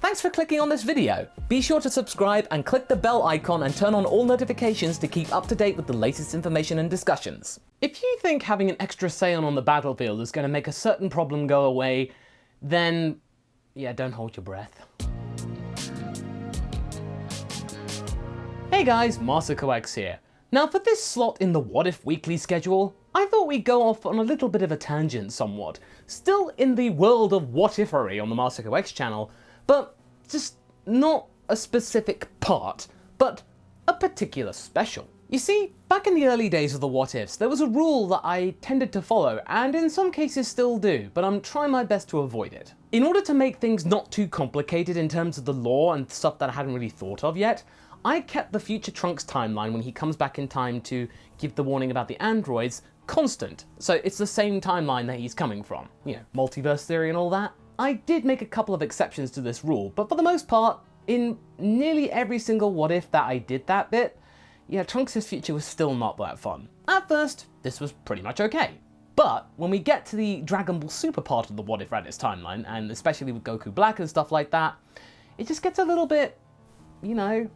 Thanks for clicking on this video. Be sure to subscribe and click the bell icon and turn on all notifications to keep up to date with the latest information and discussions. If you think having an extra Saiyan on the battlefield is going to make a certain problem go away, then yeah, don't hold your breath. Hey guys, MasakoX here. Now for this slot in the What If Weekly schedule, I thought we'd go off on a little bit of a tangent somewhat, still in the world of what-ifery on the MasakoX channel, but just not a specific part, but a particular special. You see, back in the early days of the What Ifs, there was a rule that I tended to follow, and in some cases still do, but I'm trying my best to avoid it. In order to make things not too complicated in terms of the lore and stuff that I hadn't really thought of yet, I kept the future Trunks timeline when he comes back in time to give the warning about the androids constant. So it's the same timeline that he's coming from. You know, multiverse theory and all that. I did make a couple of exceptions to this rule, but for the most part, in nearly every single What If that I did that bit, yeah, Trunks' future was still not that fun. At first, this was pretty much okay. But when we get to the Dragon Ball Super part of the What If Raditz timeline, and especially with Goku Black and stuff like that, it just gets a little bit, you know,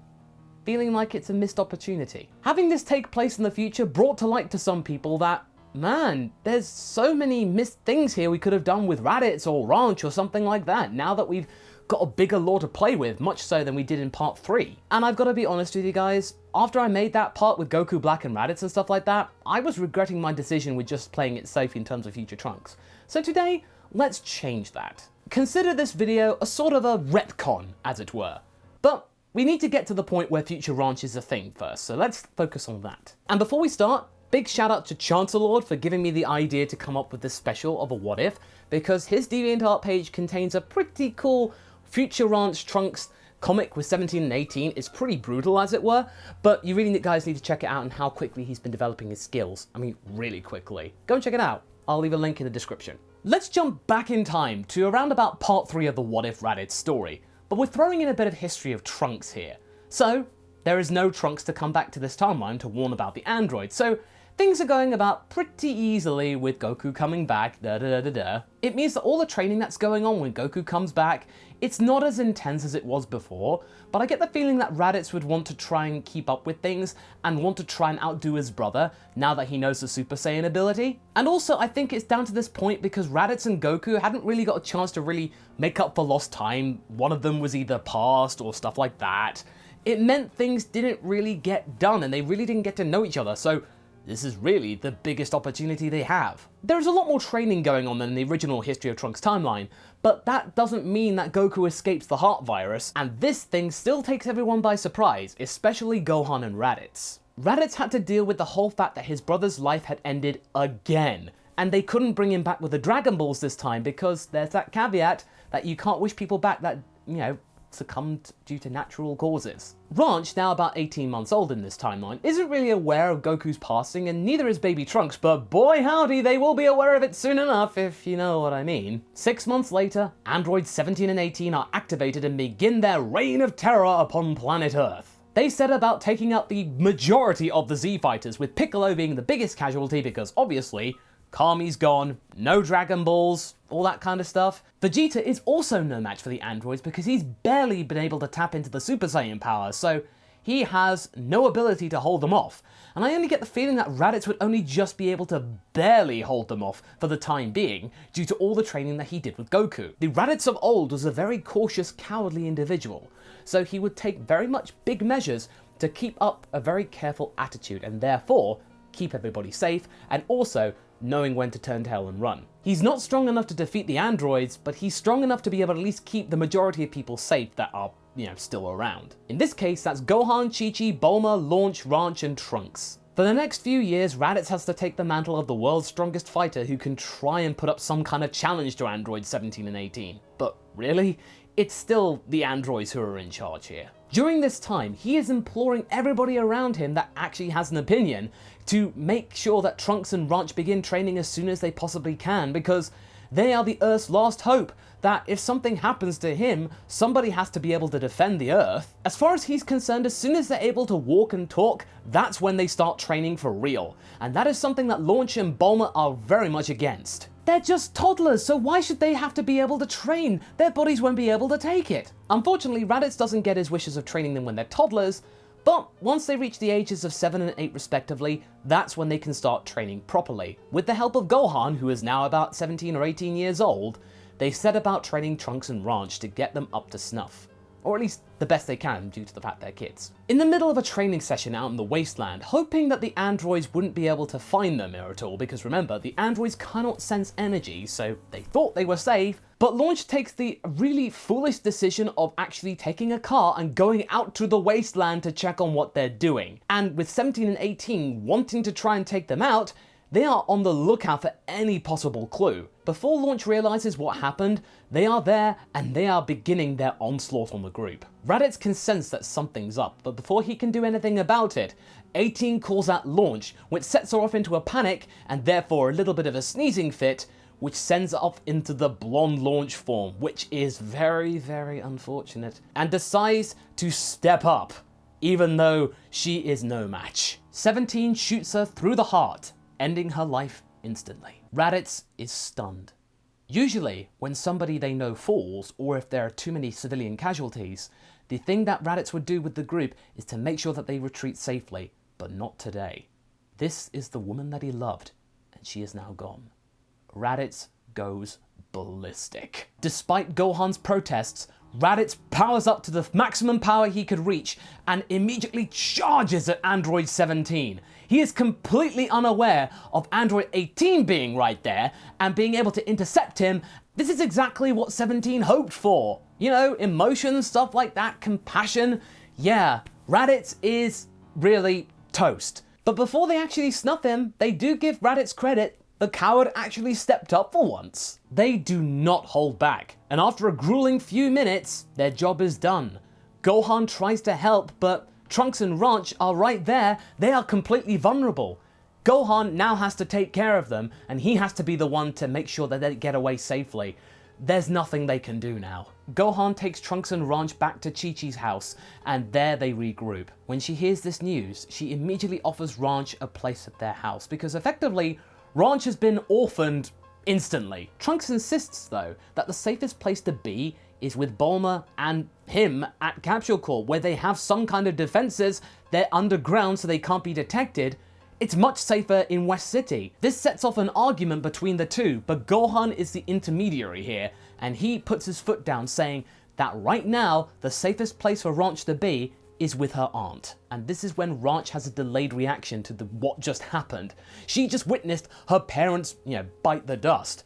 feeling like it's a missed opportunity. Having this take place in the future brought to light to some people that, man, there's so many missed things here we could have done with Raditz or Launch or something like that, now that we've got a bigger lore to play with, much so than we did in part 3. And I've got to be honest with you guys, after I made that part with Goku Black and Raditz and stuff like that, I was regretting my decision with just playing it safe in terms of future Trunks. So today, let's change that. Consider this video a sort of a retcon, as it were. But we need to get to the point where future Launch is a thing first, so let's focus on that. And before we start, big shout out to Chancellor for giving me the idea to come up with this special of a What If, because his DeviantArt page contains a pretty cool future Launch Trunks comic with 17 and 18. It's pretty brutal, as it were, but you really guys need to check it out and how quickly he's been developing his skills. I mean, really quickly. Go and check it out. I'll leave a link in the description. Let's jump back in time to around about part 3 of the What If Raditz story. But we're throwing in a bit of history of Trunks here. So, there is no Trunks to come back to this timeline to warn about the androids, so things are going about pretty easily with Goku coming back, It means that all the training that's going on when Goku comes back, it's not as intense as it was before, but I get the feeling that Raditz would want to try and keep up with things and want to try and outdo his brother now that he knows the Super Saiyan ability. And also I think it's down to this point because Raditz and Goku hadn't really got a chance to really make up for lost time. One of them was either passed or stuff like that. It meant things didn't really get done and they really didn't get to know each other, so this is really the biggest opportunity they have. There's a lot more training going on than in the original History of Trunks timeline, but that doesn't mean that Goku escapes the heart virus, and this thing still takes everyone by surprise, especially Gohan and Raditz. Raditz had to deal with the whole fact that his brother's life had ended again, and they couldn't bring him back with the Dragon Balls this time because there's that caveat that you can't wish people back that, you know, succumbed due to natural causes. Launch, now about 18 months old in this timeline, isn't really aware of Goku's passing, and neither is baby Trunks, but boy howdy, they will be aware of it soon enough, if you know what I mean. 6 months later, androids 17 and 18 are activated and begin their reign of terror upon planet Earth. They set about taking out the majority of the Z-Fighters, with Piccolo being the biggest casualty because obviously, Kami's gone, no Dragon Balls, all that kind of stuff. Vegeta is also no match for the androids because he's barely been able to tap into the Super Saiyan power, so he has no ability to hold them off. And I only get the feeling that Raditz would only just be able to barely hold them off for the time being due to all the training that he did with Goku. The Raditz of old was a very cautious, cowardly individual, so he would take very much big measures to keep up a very careful attitude and therefore keep everybody safe and also knowing when to turn tail and run. He's not strong enough to defeat the androids, but he's strong enough to be able to at least keep the majority of people safe that are, you know, still around. In this case, that's Gohan, Chi-Chi, Bulma, Launch, Ranch, and Trunks. For the next few years, Raditz has to take the mantle of the world's strongest fighter who can try and put up some kind of challenge to androids 17 and 18. But really, it's still the androids who are in charge here. During this time, he is imploring everybody around him that actually has an opinion to make sure that Trunks and Ranch begin training as soon as they possibly can, because they are the Earth's last hope, that if something happens to him, somebody has to be able to defend the Earth. As far as he's concerned, as soon as they're able to walk and talk, that's when they start training for real. And that is something that Launch and Bulma are very much against. They're just toddlers, so why should they have to be able to train? Their bodies won't be able to take it. Unfortunately, Raditz doesn't get his wishes of training them when they're toddlers, but once they reach the ages of 7 and 8 respectively, that's when they can start training properly. With the help of Gohan, who is now about 17 or 18 years old, they set about training Trunks and Ranch to get them up to snuff. Or at least the best they can due to the fact they're kids. In the middle of a training session out in the wasteland, hoping that the androids wouldn't be able to find them at all, because remember, the androids cannot sense energy, so they thought they were safe, but Launch takes the really foolish decision of actually taking a car and going out to the wasteland to check on what they're doing. And with 17 and 18 wanting to try and take them out, they are on the lookout for any possible clue. Before Launch realizes what happened, they are there and they are beginning their onslaught on the group. Raditz can sense that something's up, but before he can do anything about it, 18 calls out Launch, which sets her off into a panic and therefore a little bit of a sneezing fit, which sends her off into the blonde Launch form, which is very, very unfortunate, and decides to step up, even though she is no match. 17 shoots her through the heart, ending her life instantly. Raditz is stunned. Usually, when somebody they know falls, or if there are too many civilian casualties, the thing that Raditz would do with the group is to make sure that they retreat safely, but not today. This is the woman that he loved, and she is now gone. Raditz goes ballistic. Despite Gohan's protests, Raditz powers up to the maximum power he could reach and immediately charges at Android 17. He is completely unaware of Android 18 being right there and being able to intercept him. This is exactly what 17 hoped for. You know, emotion, stuff like that, compassion. Yeah, Raditz is really toast. But before they actually snuff him, they do give Raditz credit. The coward actually stepped up for once. They do not hold back, and after a grueling few minutes, their job is done. Gohan tries to help, but Trunks and Ranch are right there. They are completely vulnerable. Gohan now has to take care of them, and he has to be the one to make sure that they get away safely. There's nothing they can do now. Gohan takes Trunks and Ranch back to Chi-Chi's house, and there they regroup. When she hears this news, she immediately offers Ranch a place at their house, because effectively, Ranch has been orphaned instantly. Trunks insists, though, that the safest place to be is with Bulma and him at Capsule Corp, where they have some kind of defenses. They're underground so they can't be detected. It's much safer in West City. This sets off an argument between the two, but Gohan is the intermediary here, and he puts his foot down, saying that right now, the safest place for Ranch to be is with her aunt. And this is when Ranch has a delayed reaction to what just happened. She just witnessed her parents, bite the dust,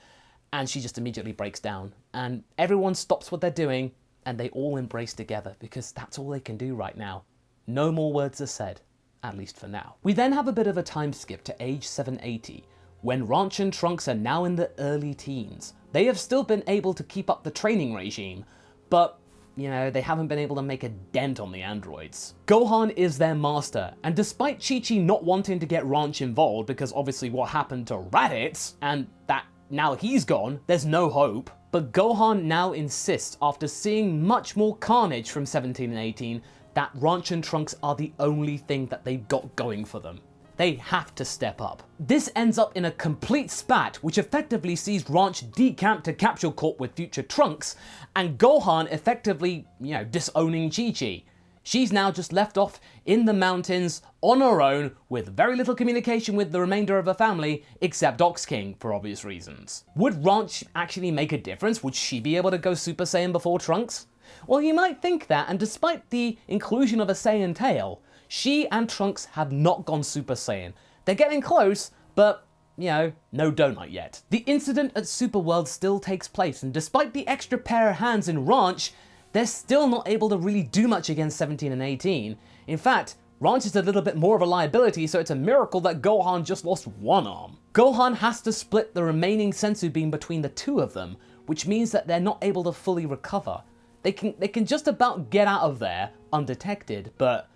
and she just immediately breaks down. And everyone stops what they're doing, and they all embrace together, because that's all they can do right now. No more words are said, at least for now. We then have a bit of a time skip to age 780, when Ranch and Trunks are now in the early teens. They have still been able to keep up the training regime, but they haven't been able to make a dent on the androids. Gohan is their master, and despite Chi-Chi not wanting to get Ranch involved because obviously what happened to Raditz, and that now he's gone, there's no hope, but Gohan now insists, after seeing much more carnage from 17 and 18, that Ranch and Trunks are the only thing that they've got going for them. They have to step up. This ends up in a complete spat, which effectively sees Ranch decamp to Capsule Corp with future Trunks, and Gohan effectively, disowning Chi-Chi. She's now just left off in the mountains on her own with very little communication with the remainder of her family, except Ox King, for obvious reasons. Would Ranch actually make a difference? Would she be able to go Super Saiyan before Trunks? Well, you might think that, and despite the inclusion of a Saiyan tail, she and Trunks have not gone Super Saiyan. They're getting close, but, no donut yet. The incident at Super World still takes place, and despite the extra pair of hands in Ranch, they're still not able to really do much against 17 and 18. In fact, Ranch is a little bit more of a liability, so it's a miracle that Gohan just lost one arm. Gohan has to split the remaining sensu beam between the two of them, which means that they're not able to fully recover. They can just about get out of there undetected, but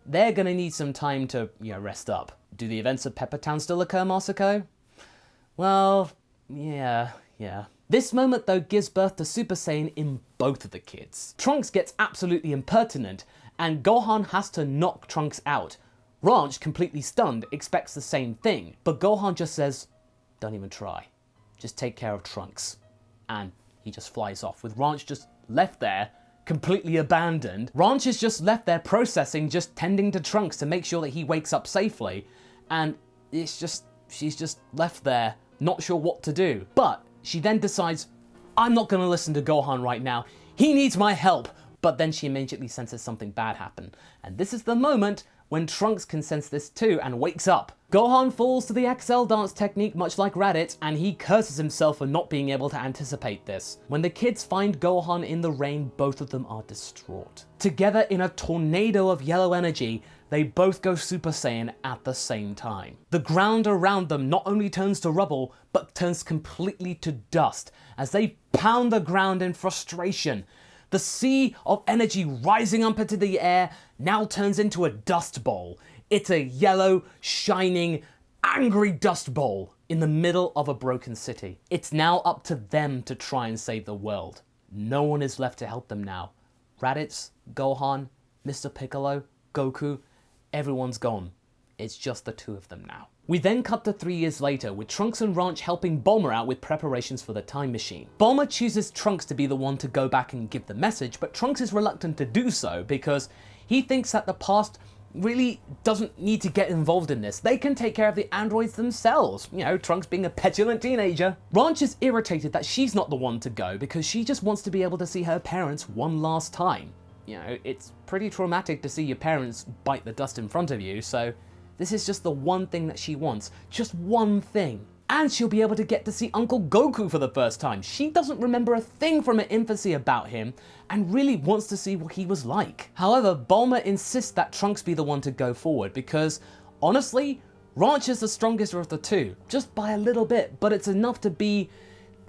they're gonna need some time to, rest up. Do the events of Pepper Town still occur, Masako? Well, yeah. This moment, though, gives birth to Super Saiyan in both of the kids. Trunks gets absolutely impertinent, and Gohan has to knock Trunks out. Ranch, completely stunned, expects the same thing, but Gohan just says, don't even try. just take care of Trunks. And he just flies off, with Ranch just left there, completely abandoned. Ranch is just left there processing, just tending to Trunks to make sure that he wakes up safely. And she's just left there, not sure what to do. But she then decides, I'm not gonna listen to Gohan right now. He needs my help. But then she immediately senses something bad happen. And this is the moment when Trunks can sense this too and wakes up. Gohan falls to the XL dance technique much like Raditz, and he curses himself for not being able to anticipate this. When the kids find Gohan in the rain, both of them are distraught. Together in a tornado of yellow energy, they both go Super Saiyan at the same time. The ground around them not only turns to rubble, but turns completely to dust as they pound the ground in frustration. The sea of energy rising up into the air now turns into a dust bowl. It's a yellow, shining, angry dust bowl in the middle of a broken city. It's now up to them to try and save the world. No one is left to help them now. Raditz, Gohan, Mr. Piccolo, Goku, everyone's gone. It's just the two of them now. We then cut to 3 years later, with Trunks and Ranch helping Bulma out with preparations for the time machine. Bulma chooses Trunks to be the one to go back and give the message, but Trunks is reluctant to do so because he thinks that the past really doesn't need to get involved in this. They can take care of the androids themselves, you know, Trunks being a petulant teenager. Ranch is irritated that she's not the one to go because she just wants to be able to see her parents one last time. You know, it's pretty traumatic to see your parents bite the dust in front of you, so this is just the one thing that she wants. Just one thing. And she'll be able to get to see Uncle Goku for the first time. She doesn't remember a thing from her infancy about him and really wants to see what he was like. However, Bulma insists that Trunks be the one to go forward because, honestly, Ranch is the strongest of the two, just by a little bit, but it's enough to be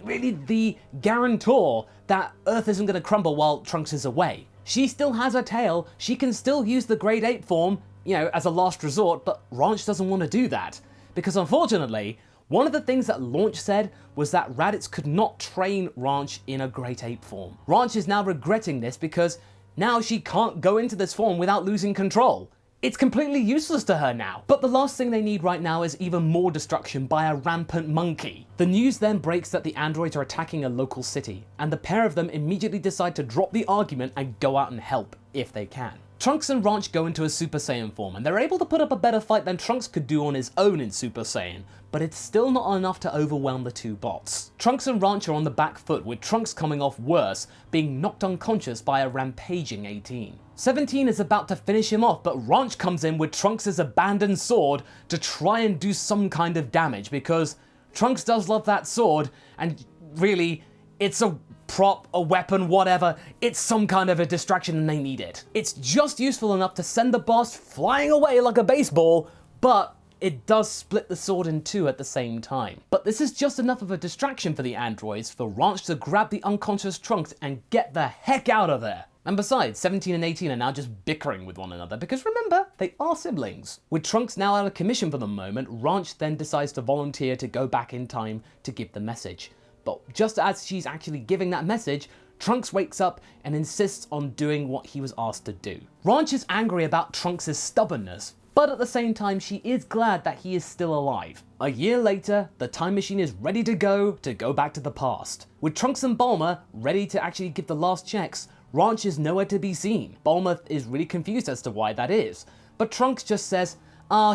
really the guarantor that Earth isn't going to crumble while Trunks is away. She still has her tail, she can still use the Grade 8 form, you know, as a last resort, but Ranch doesn't want to do that. Because unfortunately, one of the things that Launch said was that Raditz could not train Ranch in a Grade 8 form. Ranch is now regretting this because now she can't go into this form without losing control. It's completely useless to her now. But the last thing they need right now is even more destruction by a rampant monkey. The news then breaks that the androids are attacking a local city, and the pair of them immediately decide to drop the argument and go out and help, if they can. Trunks and Ranch go into a Super Saiyan form, and they're able to put up a better fight than Trunks could do on his own in Super Saiyan, but it's still not enough to overwhelm the two bots. Trunks and Ranch are on the back foot, with Trunks coming off worse, being knocked unconscious by a rampaging 18. 17 is about to finish him off, but Ranch comes in with Trunks' abandoned sword to try and do some kind of damage, because Trunks does love that sword, and really, it's a prop, a weapon, whatever, it's some kind of a distraction and they need it. It's just useful enough to send the boss flying away like a baseball, but it does split the sword in two at the same time. But this is just enough of a distraction for the androids for Ranch to grab the unconscious Trunks and get the heck out of there. And besides, 17 and 18 are now just bickering with one another because remember, they are siblings. With Trunks now out of commission for the moment, Ranch then decides to volunteer to go back in time to give the message. But just as she's actually giving that message, Trunks wakes up and insists on doing what he was asked to do. Ranch is angry about Trunks' stubbornness, but at the same time she is glad that he is still alive. A year later, the time machine is ready to go back to the past. With Trunks and Bulma ready to actually give the last checks, Ranch is nowhere to be seen. Bulma is really confused as to why that is, but Trunks just says,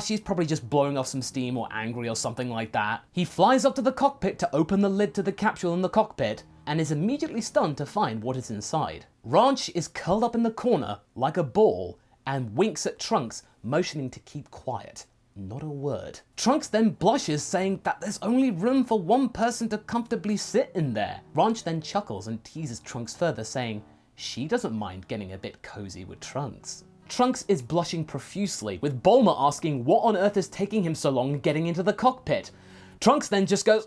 she's probably just blowing off some steam or angry or something like that. He flies up to the cockpit to open the lid to the capsule in the cockpit and is immediately stunned to find what is inside. Ranch is curled up in the corner like a ball and winks at Trunks, motioning to keep quiet. Not a word. Trunks then blushes, saying that there's only room for one person to comfortably sit in there. Ranch then chuckles and teases Trunks further, saying she doesn't mind getting a bit cozy with Trunks. Trunks is blushing profusely, with Bulma asking what on earth is taking him so long getting into the cockpit. Trunks then just goes,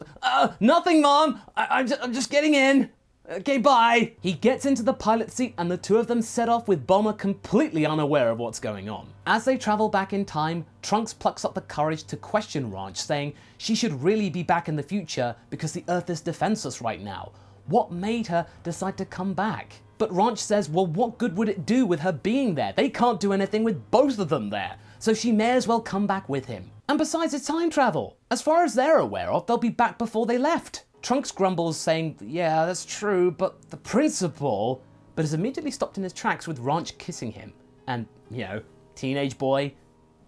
nothing mom, I'm just getting in. Okay, bye. He gets into the pilot seat and the two of them set off with Bulma completely unaware of what's going on. As they travel back in time, Trunks plucks up the courage to question Ranch, saying she should really be back in the future because the Earth is defenseless right now. What made her decide to come back? But Ranch says, well, what good would it do with her being there? They can't do anything with both of them there, so she may as well come back with him. And besides, it's time travel. As far as they're aware of, they'll be back before they left. Trunks grumbles, saying, yeah, that's true, but the principal, but is immediately stopped in his tracks with Ranch kissing him. And, teenage boy,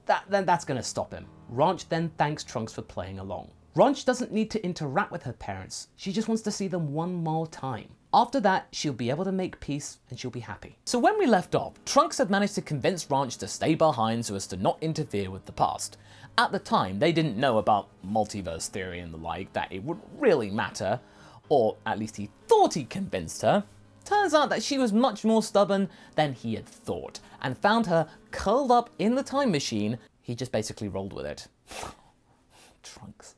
that's gonna stop him. Ranch then thanks Trunks for playing along. Ranch doesn't need to interact with her parents, she just wants to see them one more time. After that, she'll be able to make peace and she'll be happy. So when we left off, Trunks had managed to convince Ranch to stay behind so as to not interfere with the past. At the time, they didn't know about multiverse theory and the like, that it would really matter, or at least he thought he convinced her. Turns out that she was much more stubborn than he had thought, and found her curled up in the time machine. He just basically rolled with it. Trunks.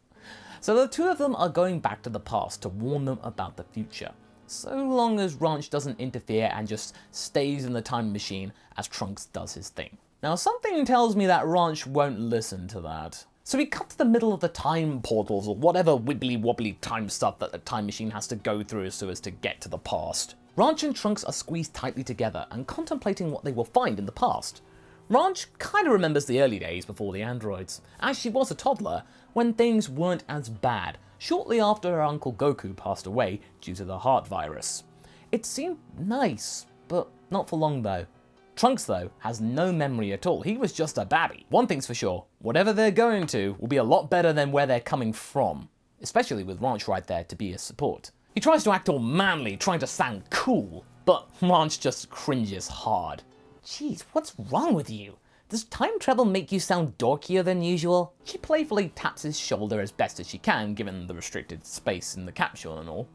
So the two of them are going back to the past to warn them about the future, so long as Ranch doesn't interfere and just stays in the time machine as Trunks does his thing. Now something tells me that Ranch won't listen to that. So we cut to the middle of the time portals or whatever wibbly wobbly time stuff that the time machine has to go through so as to get to the past. Ranch and Trunks are squeezed tightly together and contemplating what they will find in the past. Ranch kinda remembers the early days before the androids, as she was a toddler when things weren't as bad, shortly after her uncle Goku passed away due to the heart virus. It seemed nice, but not for long though. Trunks though has no memory at all, he was just a babby. One thing's for sure, whatever they're going to will be a lot better than where they're coming from, especially with Ranch right there to be his support. He tries to act all manly, trying to sound cool, but Ranch just cringes hard. Jeez, what's wrong with you? Does time travel make you sound dorkier than usual? She playfully taps his shoulder as best as she can, given the restricted space in the capsule and all.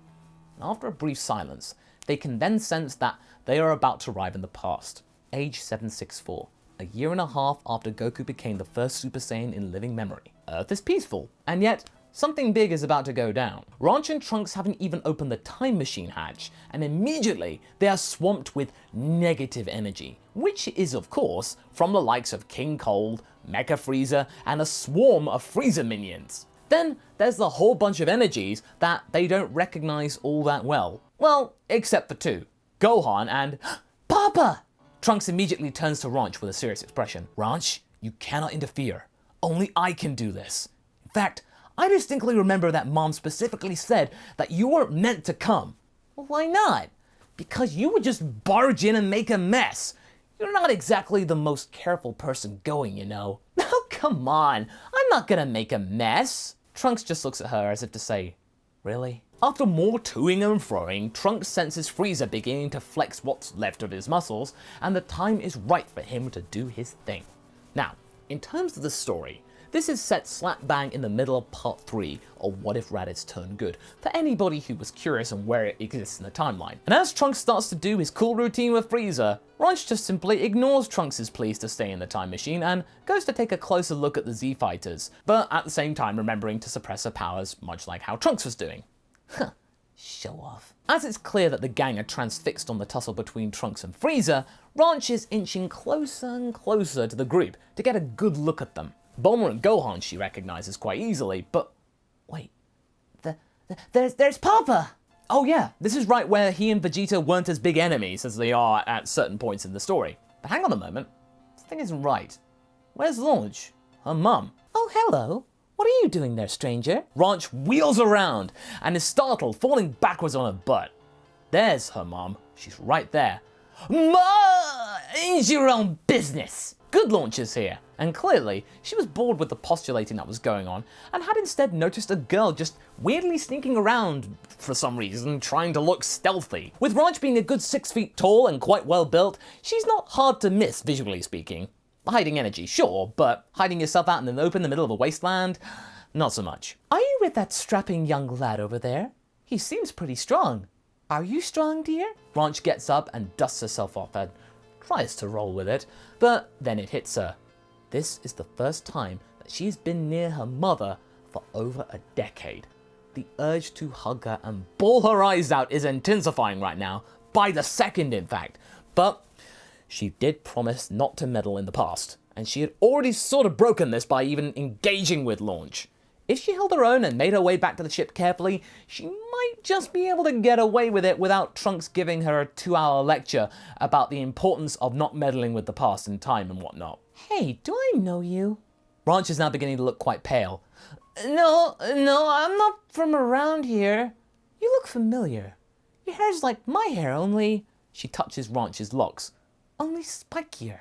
After a brief silence, they can then sense that they are about to arrive in the past. Age 764, a year and a half after Goku became the first Super Saiyan in living memory. Earth is peaceful, and yet something big is about to go down. Ranch and Trunks haven't even opened the time machine hatch, and immediately they are swamped with negative energy, which is of course from the likes of King Cold, Mecha Frieza, and a swarm of Frieza minions. Then there's the whole bunch of energies that they don't recognize all that well. Well, except for two, Gohan and Papa! Trunks immediately turns to Ranch with a serious expression. Ranch, you cannot interfere. Only I can do this. In fact, I distinctly remember that Mom specifically said that you weren't meant to come. Well, why not? Because you would just barge in and make a mess. You're not exactly the most careful person going, you know. Oh, come on. I'm not gonna make a mess. Trunks just looks at her as if to say, really? After more toing and froing, Trunks senses Frieza beginning to flex what's left of his muscles, and the time is right for him to do his thing. Now, in terms of the story, this is set slap bang in the middle of part 3 of What If Raditz Turned Good, for anybody who was curious on where it exists in the timeline. And as Trunks starts to do his cool routine with Frieza, Ranch just simply ignores Trunks' pleas to stay in the time machine and goes to take a closer look at the Z-Fighters, but at the same time remembering to suppress her powers, much like how Trunks was doing. Huh, show off. As it's clear that the gang are transfixed on the tussle between Trunks and Frieza, Ranch is inching closer and closer to the group to get a good look at them. Bulma and Gohan she recognizes quite easily, but wait, there's Papa! Oh yeah, this is right where he and Vegeta weren't as big enemies as they are at certain points in the story. But hang on a moment, this thing isn't right. Where's Launch? Her mum. Oh hello, what are you doing there, stranger? Ranch wheels around and is startled, falling backwards on her butt. There's her mum, she's right there. Mind your own business! Good Launch is here, and clearly she was bored with the postulating that was going on and had instead noticed a girl just weirdly sneaking around for some reason, trying to look stealthy. With Ranch being a good 6 feet tall and quite well built, she's not hard to miss visually speaking. Hiding energy, sure, but hiding yourself out in the open in the middle of a wasteland, not so much. Are you with that strapping young lad over there? He seems pretty strong. Are you strong, dear? Ranch gets up and dusts herself off and tries to roll with it, but then it hits her. This is the first time that she's been near her mother for over a decade. The urge to hug her and bawl her eyes out is intensifying right now, by the second in fact, but she did promise not to meddle in the past, and she had already sort of broken this by even engaging with Launch. If she held her own and made her way back to the ship carefully, she might just be able to get away with it without Trunks giving her a 2-hour lecture about the importance of not meddling with the past and time and whatnot. Hey, do I know you? Ranch is now beginning to look quite pale. No, I'm not from around here. You look familiar. Your hair's like my hair, only... She touches Ranch's locks. Only spikier.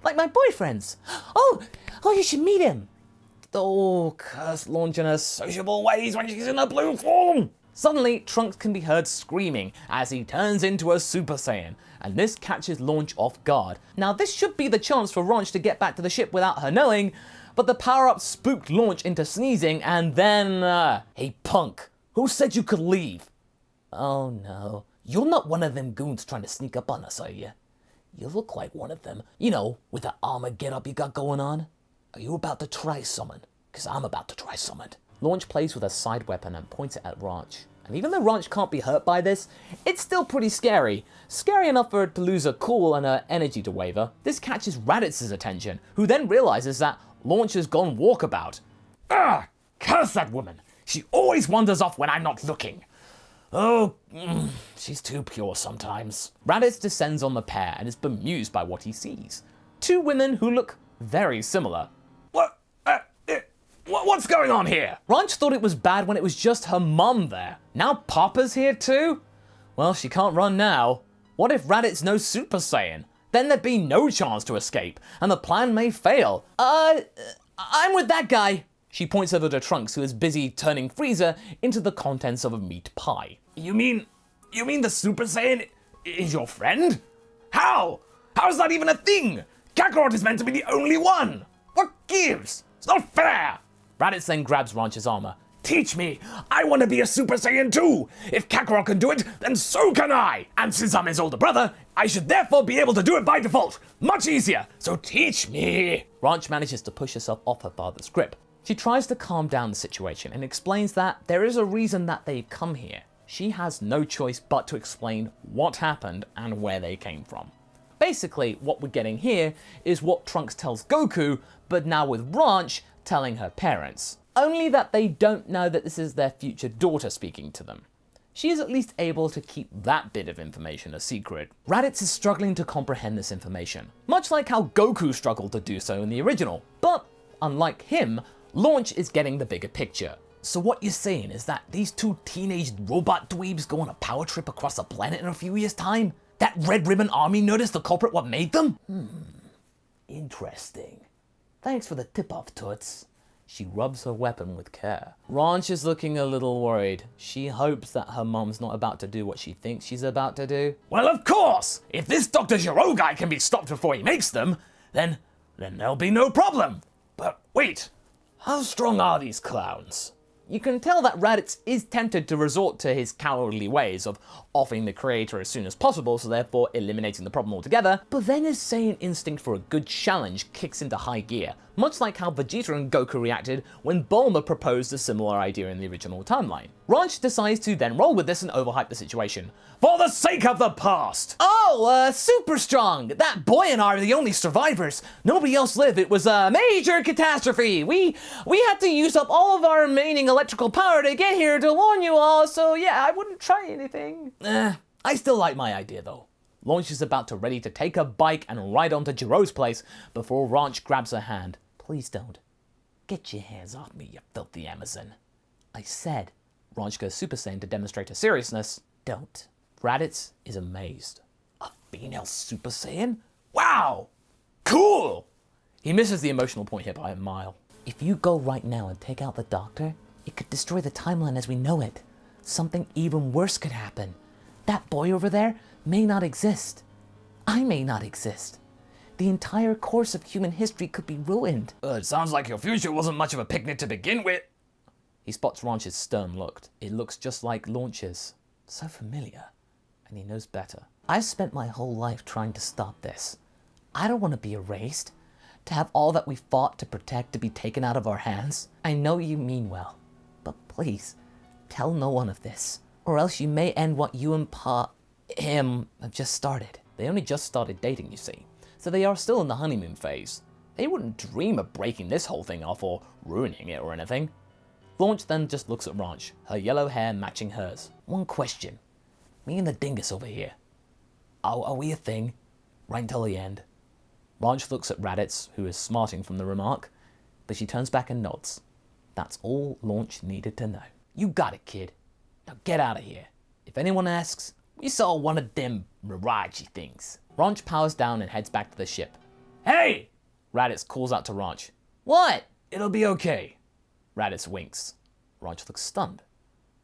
Like my boyfriend's. Oh, you should meet him. Oh, curse Launch in her sociable ways when she's in her blue form. Suddenly, Trunks can be heard screaming as he turns into a Super Saiyan, and this catches Launch off guard. Now, this should be the chance for Ranch to get back to the ship without her knowing, but the power-up spooked Launch into sneezing, and then, Hey punk, who said you could leave? Oh no, you're not one of them goons trying to sneak up on us, are you? You look like one of them, you know, with the armor get-up you got going on. Are you about to try something? Because I'm about to try something. Launch plays with a side weapon and points it at Ranch. And even though Ranch can't be hurt by this, it's still pretty scary. Scary enough for her to lose her cool and her energy to waver. This catches Raditz's attention, who then realizes that Launch has gone walkabout. Ah, curse that woman. She always wanders off when I'm not looking. Oh, she's too pure sometimes. Raditz descends on the pair and is bemused by what he sees. Two women who look very similar. What's going on here? Ranch thought it was bad when it was just her mum there. Now Papa's here too? Well, she can't run now. What if Raditz knows Super Saiyan? Then there'd be no chance to escape, and the plan may fail. I'm with that guy. She points over to Trunks, who is busy turning Frieza into the contents of a meat pie. You mean the Super Saiyan is your friend? How? How's that even a thing? Kakarot is meant to be the only one. What gives? It's not fair. Raditz then grabs Ranch's armor. Teach me! I want to be a Super Saiyan too! If Kakarot can do it, then so can I! And since I'm his older brother, I should therefore be able to do it by default! Much easier! So teach me! Ranch manages to push herself off her father's grip. She tries to calm down the situation and explains that there is a reason that they've come here. She has no choice but to explain what happened and where they came from. Basically, what we're getting here is what Trunks tells Goku, but now with Ranch telling her parents. Only that they don't know that this is their future daughter speaking to them. She is at least able to keep that bit of information a secret. Raditz is struggling to comprehend this information, much like how Goku struggled to do so in the original. But, unlike him, Launch is getting the bigger picture. So what you're saying is that these two teenage robot dweebs go on a power trip across the planet in a few years' time? That Red Ribbon Army noticed the culprit what made them? Interesting. Thanks for the tip-off, Toots. She rubs her weapon with care. Ranch is looking a little worried. She hopes that her mom's not about to do what she thinks she's about to do. Well, of course! If this Dr. Giro guy can be stopped before he makes them, then there'll be no problem. But wait, how strong are these clowns? You can tell that Raditz is tempted to resort to his cowardly ways of offing the creator as soon as possible, so therefore eliminating the problem altogether, but then his Saiyan instinct for a good challenge kicks into high gear, much like how Vegeta and Goku reacted when Bulma proposed a similar idea in the original timeline. Ranch decides to then roll with this and overhype the situation. For the sake of the past! Oh, super strong! That boy and I are the only survivors. Nobody else lived. It was a major catastrophe. We had to use up all of our remaining electrical power to get here to warn you all, so yeah, I wouldn't try anything. I still like my idea though. Launch is about to ready to take a bike and ride onto Jiro's place before Ranch grabs her hand. Please don't. Get your hands off me, you filthy Amazon. I said. Ranch goes Super Saiyan to demonstrate her seriousness. Don't. Raditz is amazed. A female Super Saiyan? Wow! Cool! He misses the emotional point here by a mile. If you go right now and take out the doctor, it could destroy the timeline as we know it. Something even worse could happen. That boy over there may not exist. I may not exist. The entire course of human history could be ruined. It sounds like your future wasn't much of a picnic to begin with. He spots Ranch's stern look. It looks just like Launch's. So familiar. And he knows better. I've spent my whole life trying to stop this. I don't want to be erased. To have all that we fought to protect to be taken out of our hands. I know you mean well. But please, tell no one of this. Or else you may end what you and him have just started. They only just started dating, you see. So they are still in the honeymoon phase. They wouldn't dream of breaking this whole thing off or ruining it or anything. Launch then just looks at Ranch, her yellow hair matching hers. One question. Me and the dingus over here. Are we a thing? Right until the end. Ranch looks at Raditz, who is smarting from the remark. but she turns back and nods. That's all Launch needed to know. You got it, kid. Now get out of here. If anyone asks, we saw one of them mirage things. Launch powers down and heads back to the ship. Hey! Raditz calls out to Launch. What? It'll be okay. Raditz winks. Launch looks stunned.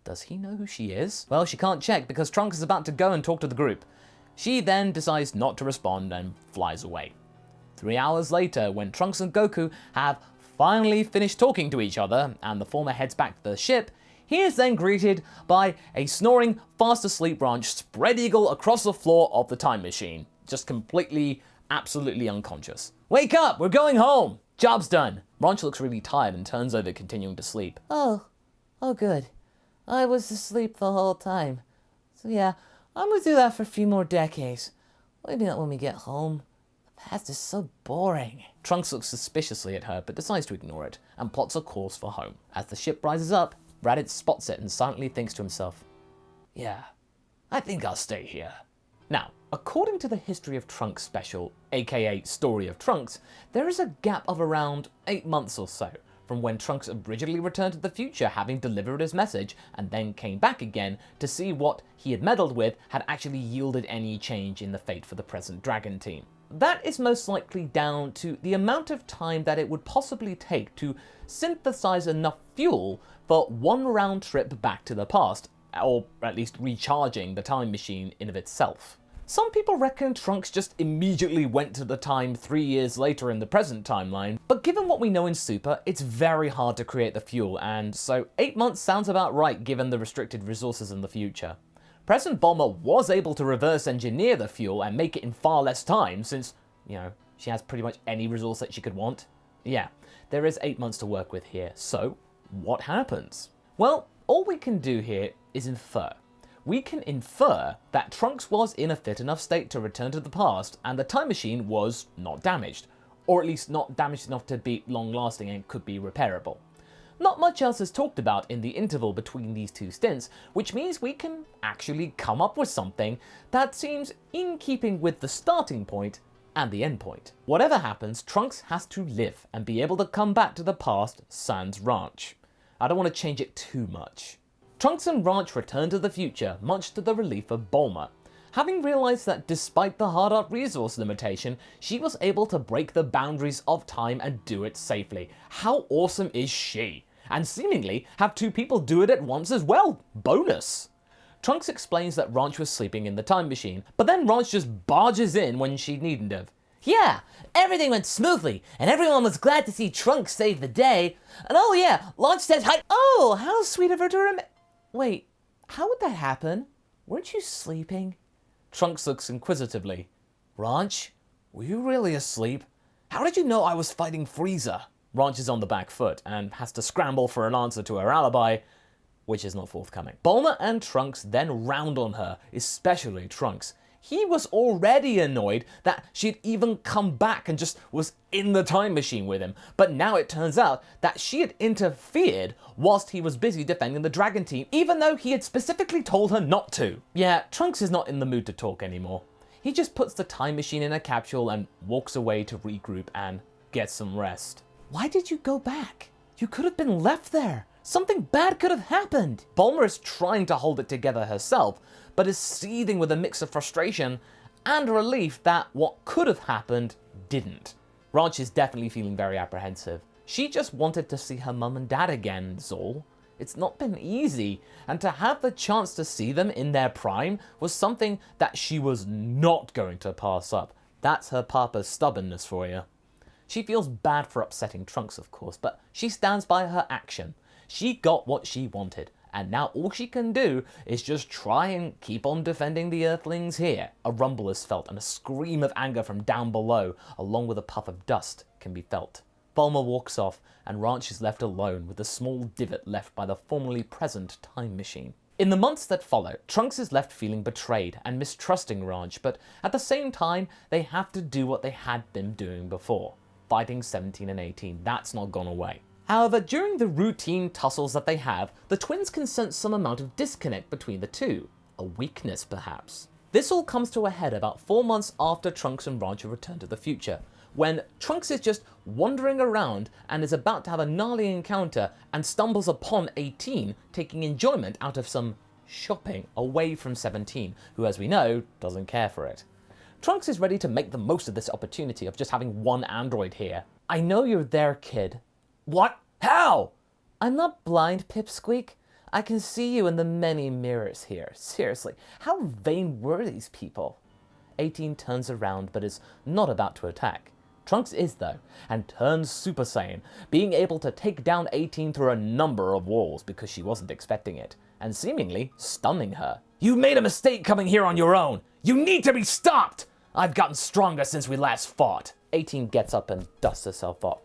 Does he know who she is? Well, she can't check because Trunks is about to go and talk to the group. She then decides not to respond and flies away. 3 hours later, when Trunks and Goku have finally finished talking to each other and the former heads back to the ship, he is then greeted by a snoring, fast asleep Ranch spread eagle across the floor of the time machine, just completely, absolutely unconscious. Wake up, we're going home. Job's done. Ranch looks really tired and turns over, continuing to sleep. Oh good. I was asleep the whole time. So yeah, I'm gonna do that for a few more decades. Maybe not when we get home. The past is so boring. Trunks looks suspiciously at her, but decides to ignore it, and plots a course for home. As the ship rises up, Raditz spots it and silently thinks to himself, yeah, I think I'll stay here. Now, according to the History of Trunks special, aka Story of Trunks, there is a gap of around 8 months or so, from when Trunks originally returned to the future having delivered his message and then came back again to see what he had meddled with had actually yielded any change in the fate for the present Dragon Team. That is most likely down to the amount of time that it would possibly take to synthesize enough fuel for one round trip back to the past, or at least recharging the time machine in of itself. Some people reckon Trunks just immediately went to the time 3 years later in the present timeline, but given what we know in Super, it's very hard to create the fuel, and so 8 months sounds about right given the restricted resources in the future. President Bulma was able to reverse engineer the fuel and make it in far less time since, she has pretty much any resource that she could want. Yeah, there is 8 months to work with here, so what happens? Well, all we can do here is infer. We can infer that Trunks was in a fit enough state to return to the past and the time machine was not damaged, or at least not damaged enough to be long-lasting and could be repairable. Not much else is talked about in the interval between these two stints, which means we can actually come up with something that seems in keeping with the starting point and the end point. Whatever happens, Trunks has to live and be able to come back to the past sans Ranch. I don't want to change it too much. Trunks and Ranch return to the future, much to the relief of Bulma. Having realized that despite the hard-out resource limitation, she was able to break the boundaries of time and do it safely. How awesome is she? And seemingly have 2 people do it at once as well. Bonus! Trunks explains that Ranch was sleeping in the time machine, but then Ranch just barges in when she needn't have. Yeah, everything went smoothly, and everyone was glad to see Trunks save the day. And oh yeah, Launch says hi. Oh, how sweet of her to Wait, how would that happen? Weren't you sleeping? Trunks looks inquisitively. Ranch, were you really asleep? How did you know I was fighting Frieza? Ranch is on the back foot and has to scramble for an answer to her alibi, which is not forthcoming. Bulma and Trunks then round on her, especially Trunks. He was already annoyed that she'd even come back and just was in the time machine with him, but now it turns out that she had interfered whilst he was busy defending the Dragon Team, even though he had specifically told her not to. Yeah, Trunks is not in the mood to talk anymore. He just puts the time machine in a capsule and walks away to regroup and get some rest. Why did you go back? You could have been left there. Something bad could have happened. Bulma is trying to hold it together herself, but is seething with a mix of frustration and relief that what could have happened didn't. Ranch is definitely feeling very apprehensive. She just wanted to see her mum and dad again, Zol. It's not been easy, and to have the chance to see them in their prime was something that she was not going to pass up. That's her papa's stubbornness for you. She feels bad for upsetting Trunks, of course, but she stands by her action. She got what she wanted, and now all she can do is just try and keep on defending the Earthlings here. A rumble is felt, and a scream of anger from down below, along with a puff of dust, can be felt. Bulma walks off, and Ranch is left alone with the small divot left by the formerly present time machine. In the months that follow, Trunks is left feeling betrayed and mistrusting Ranch, but at the same time, they have to do what they had been doing before. Fighting 17 and 18, that's not gone away. However, during the routine tussles that they have, the twins can sense some amount of disconnect between the two. A weakness, perhaps. This all comes to a head about 4 months after Trunks and Ranch return to the future, when Trunks is just wandering around and is about to have a gnarly encounter and stumbles upon 18 taking enjoyment out of some shopping away from 17, who, as we know, doesn't care for it. Trunks is ready to make the most of this opportunity of just having one android here. "I know you're there, kid." "What? How?" "I'm not blind, Pipsqueak. I can see you in the many mirrors here. Seriously, how vain were these people?" 18 turns around but is not about to attack. Trunks is though, and turns Super Saiyan, being able to take down 18 through a number of walls because she wasn't expecting it, and seemingly stunning her. "You made a mistake coming here on your own. You need to be stopped! I've gotten stronger since we last fought." 18 gets up and dusts herself off.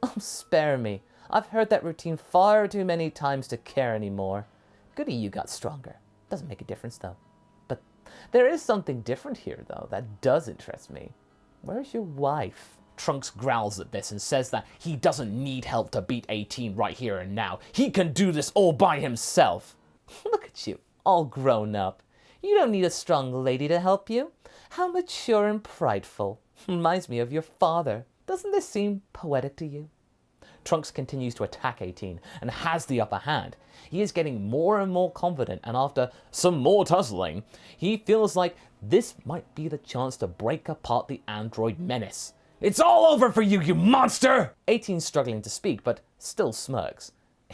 "Oh, spare me. I've heard that routine far too many times to care anymore. Goody you got stronger. Doesn't make a difference though. But there is something different here though that does interest me. Where's your wife?" Trunks growls at this and says that he doesn't need help to beat 18 right here and now. He can do this all by himself. "Look at you, all grown up. You don't need a strong lady to help you. How mature and prideful. Reminds me of your father. Doesn't this seem poetic to you?" Trunks continues to attack 18 and has the upper hand. He is getting more and more confident, and after some more tussling, he feels like this might be the chance to break apart the android menace. "It's all over for you, you monster!" 18's struggling to speak, but still smirks.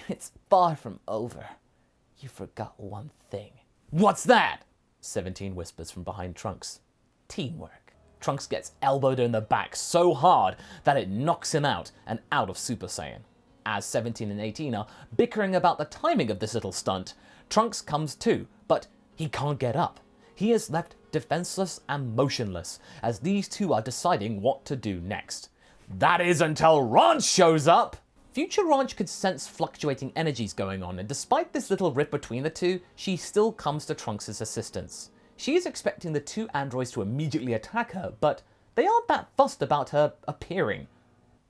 "It's far from over. You forgot one thing." "What's that?" 17 whispers from behind Trunks. "Teamwork." Trunks gets elbowed in the back so hard that it knocks him out and out of Super Saiyan. As 17 and 18 are bickering about the timing of this little stunt, Trunks comes too, but he can't get up. He is left defenseless and motionless as these two are deciding what to do next. That is until Ranch shows up! Future Ranch could sense fluctuating energies going on, and despite this little rip between the two, she still comes to Trunks' assistance. She is expecting the two androids to immediately attack her, but they aren't that fussed about her appearing.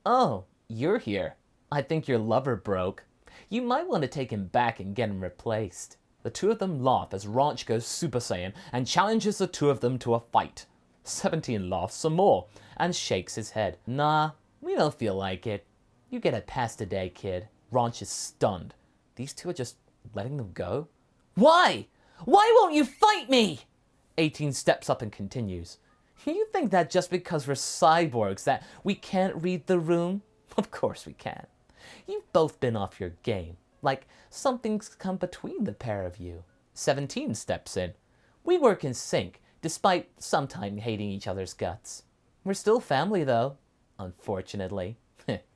"Oh, you're here. I think your lover broke. You might want to take him back and get him replaced." The two of them laugh as Ranch goes Super Saiyan and challenges the two of them to a fight. 17 laughs some more and shakes his head. "Nah, we don't feel like it. You get a pass today, kid." Ranch is stunned. These two are just letting them go? "Why? Why won't you fight me?" 18 steps up and continues. "You think that just because we're cyborgs that we can't read the room? Of course we can. You've both been off your game. Like something's come between the pair of you." 17 steps in. "We work in sync, despite sometime hating each other's guts. We're still family though, unfortunately."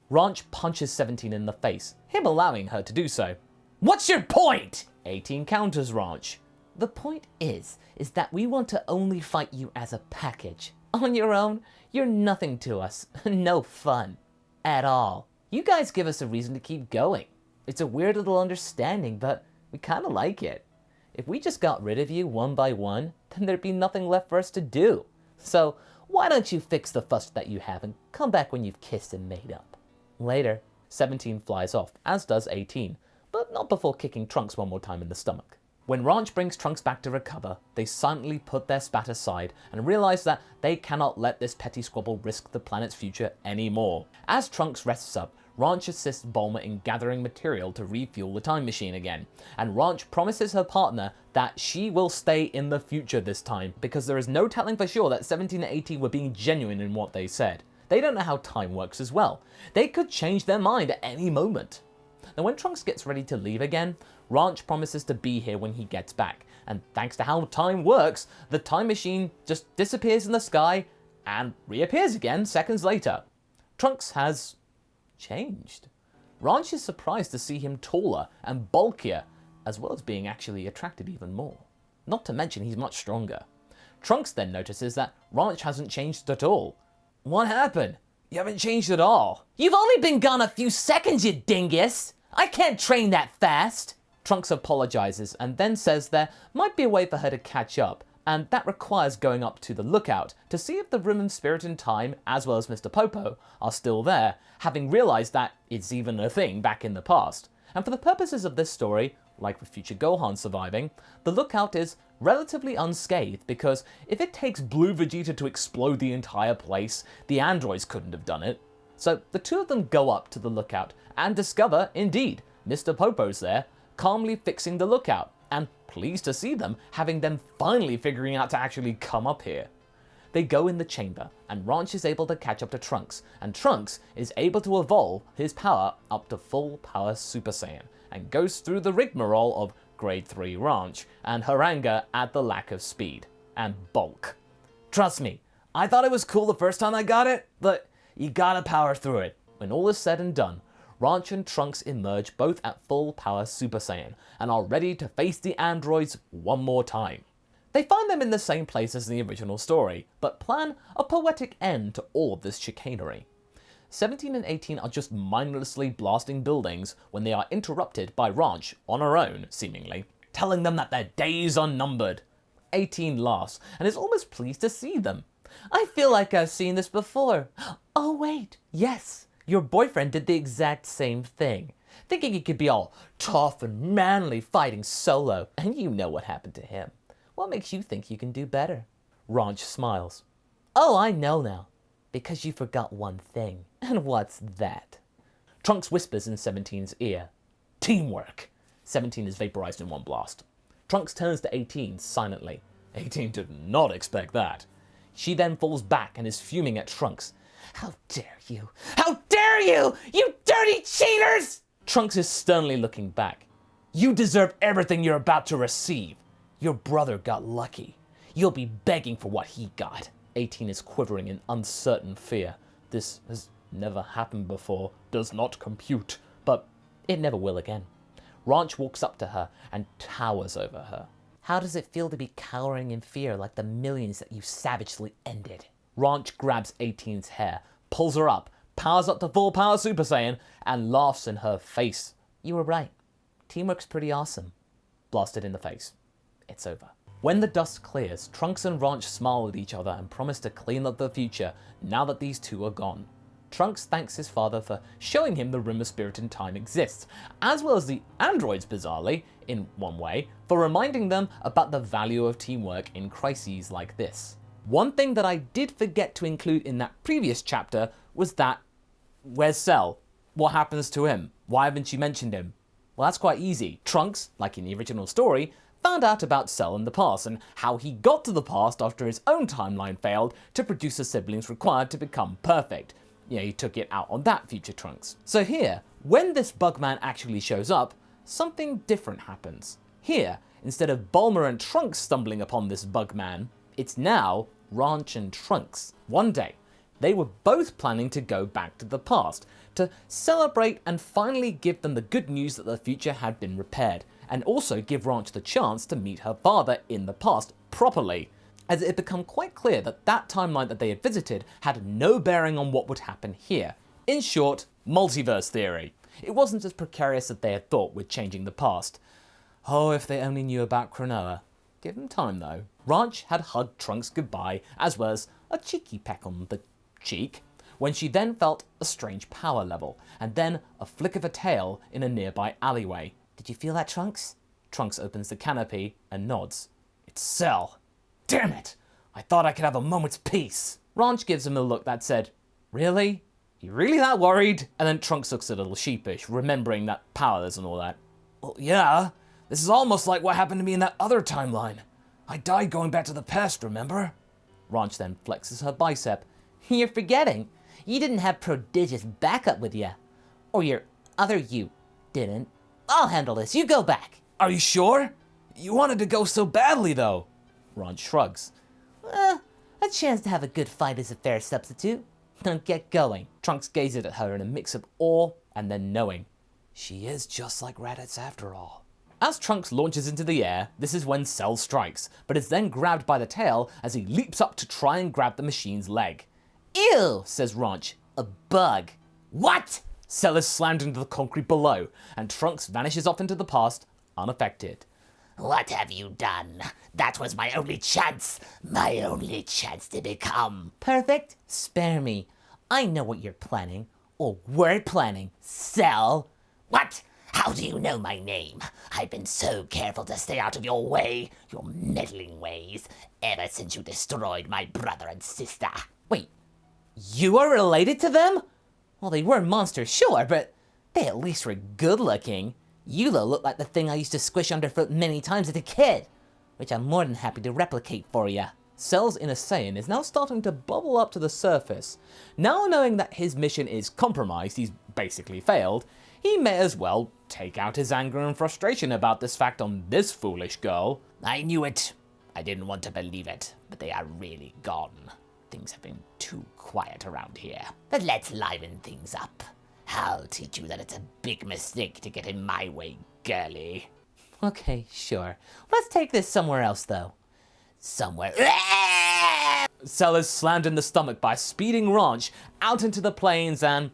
Ranch punches 17 in the face, him allowing her to do so. "What's your point?" 18 counters Ranch. "The point is that we want to only fight you as a package. On your own, you're nothing to us. No fun. At all. You guys give us a reason to keep going. It's a weird little understanding, but we kinda like it. If we just got rid of you one by one, then there'd be nothing left for us to do. So why don't you fix the fuss that you have and come back when you've kissed and made up." Later, 17 flies off, as does 18, but not before kicking Trunks one more time in the stomach. When Ranch brings Trunks back to recover, they silently put their spat aside and realize that they cannot let this petty squabble risk the planet's future anymore. As Trunks rests up, Ranch assists Bulma in gathering material to refuel the time machine again, and Ranch promises her partner that she will stay in the future this time, because there is no telling for sure that 17 and 18 were being genuine in what they said. They don't know how time works as well. They could change their mind at any moment. Now when Trunks gets ready to leave again, Ranch promises to be here when he gets back, and thanks to how time works, the time machine just disappears in the sky and reappears again seconds later. Trunks has changed. Ranch is surprised to see him taller and bulkier, as well as being actually attractive even more. Not to mention he's much stronger. Trunks then notices that Ranch hasn't changed at all. "What happened? You haven't changed at all." "You've only been gone a few seconds, you dingus! I can't train that fast!" Trunks apologizes and then says there might be a way for her to catch up, and that requires going up to the lookout to see if the Room of Spirit and Time, as well as Mr. Popo, are still there, having realized that it's even a thing back in the past. And for the purposes of this story, like with future Gohan surviving, the lookout is relatively unscathed, because if it takes Blue Vegeta to explode the entire place, the androids couldn't have done it. So the two of them go up to the lookout and discover, indeed, Mr. Popo's there, calmly fixing the lookout, and pleased to see them, having them finally figuring out to actually come up here. They go in the chamber, and Ranch is able to catch up to Trunks, and Trunks is able to evolve his power up to full power Super Saiyan, and goes through the rigmarole of Grade 3 Ranch, and her anger at the lack of speed, and bulk. Trust me, I thought it was cool the first time I got it, but you gotta power through it. When all is said and done, Ranch and Trunks emerge both at full power Super Saiyan, and are ready to face the androids one more time. They find them in the same place as the original story, but plan a poetic end to all of this chicanery. 17 and 18 are just mindlessly blasting buildings when they are interrupted by Ranch on her own, seemingly, telling them that their days are numbered. 18 laughs and is almost pleased to see them. I feel like I've seen this before. Oh wait, yes, your boyfriend did the exact same thing, thinking he could be all tough and manly fighting solo, and you know what happened to him. What makes you think you can do better? Ranch smiles. Oh, I know now. Because you forgot one thing. And what's that? Trunks whispers in 17's ear. Teamwork. 17 is vaporized in one blast. Trunks turns to 18 silently. 18 did not expect that. She then falls back and is fuming at Trunks. How dare you? How dare you? You dirty cheaters! Trunks is sternly looking back. You deserve everything you're about to receive. Your brother got lucky. You'll be begging for what he got. 18 is quivering in uncertain fear. This has never happened before, does not compute, but it never will again. Ranch walks up to her and towers over her. How does it feel to be cowering in fear like the millions that you savagely ended? Ranch grabs 18's hair, pulls her up, powers up to full power Super Saiyan, and laughs in her face. You were right. Teamwork's pretty awesome. Blasted in the face. It's over. When the dust clears, Trunks and Ranch smile at each other and promise to clean up the future now that these two are gone. Trunks thanks his father for showing him the Room of Spirit and Time exists, as well as the androids, bizarrely, in one way, for reminding them about the value of teamwork in crises like this. One thing that I did forget to include in that previous chapter was that, where's Cell? What happens to him? Why haven't you mentioned him? Well, that's quite easy. Trunks, like in the original story, found out about Cell in the past and how he got to the past after his own timeline failed to produce the siblings required to become perfect. Yeah, he took it out on that future Trunks. So here, when this Bugman actually shows up, something different happens. Here, instead of Bulma and Trunks stumbling upon this Bugman, it's now Ranch and Trunks. One day, they were both planning to go back to the past, to celebrate and finally give them the good news that the future had been repaired, and also give Ranch the chance to meet her father in the past properly, as it had become quite clear that that timeline that they had visited had no bearing on what would happen here. In short, multiverse theory. It wasn't as precarious as they had thought with changing the past. Oh, if they only knew about Cronoa. Give them time though. Ranch had hugged Trunks goodbye, as well as a cheeky peck on the cheek, when she then felt a strange power level, and then a flick of a tail in a nearby alleyway. Did you feel that, Trunks? Trunks opens the canopy and nods. It's Cell. Damn it! I thought I could have a moment's peace. Ranch gives him a look that said, really? You really that worried? And then Trunks looks a little sheepish, remembering that powers and all that. Well, yeah. This is almost like what happened to me in that other timeline. I died going back to the past, remember? Ranch then flexes her bicep. You're forgetting. You didn't have prodigious backup with you. Or your other you didn't. I'll handle this. You go back. Are you sure? You wanted to go so badly, though. Ranch shrugs. A chance to have a good fight is a fair substitute. Don't get going. Trunks gazes at her in a mix of awe and then knowing. She is just like Raditz after all. As Trunks launches into the air, this is when Cell strikes, but is then grabbed by the tail as he leaps up to try and grab the machine's leg. Ew, says Ranch. A bug. What? Cell is slammed into the concrete below, and Trunks vanishes off into the past, unaffected. What have you done? That was my only chance to become perfect. Spare me. I know what you're planning, or we're planning, Cell. What? How do you know my name? I've been so careful to stay out of your way, your meddling ways, ever since you destroyed my brother and sister. Wait, you are related to them? Well, they were monsters, sure, but they at least were good looking. You, though, look like the thing I used to squish underfoot many times as a kid, which I'm more than happy to replicate for you. Cell's inner Saiyan is now starting to bubble up to the surface. Now knowing that his mission is compromised, he's basically failed, he may as well take out his anger and frustration about this fact on this foolish girl. I knew it. I didn't want to believe it, but they are really gone. Things have been too quiet around here. But let's liven things up. I'll teach you that it's a big mistake to get in my way, girlie. Okay, sure. Let's take this somewhere else, though. Somewhere. Cell is slammed in the stomach by speeding Ranch out into the plains, and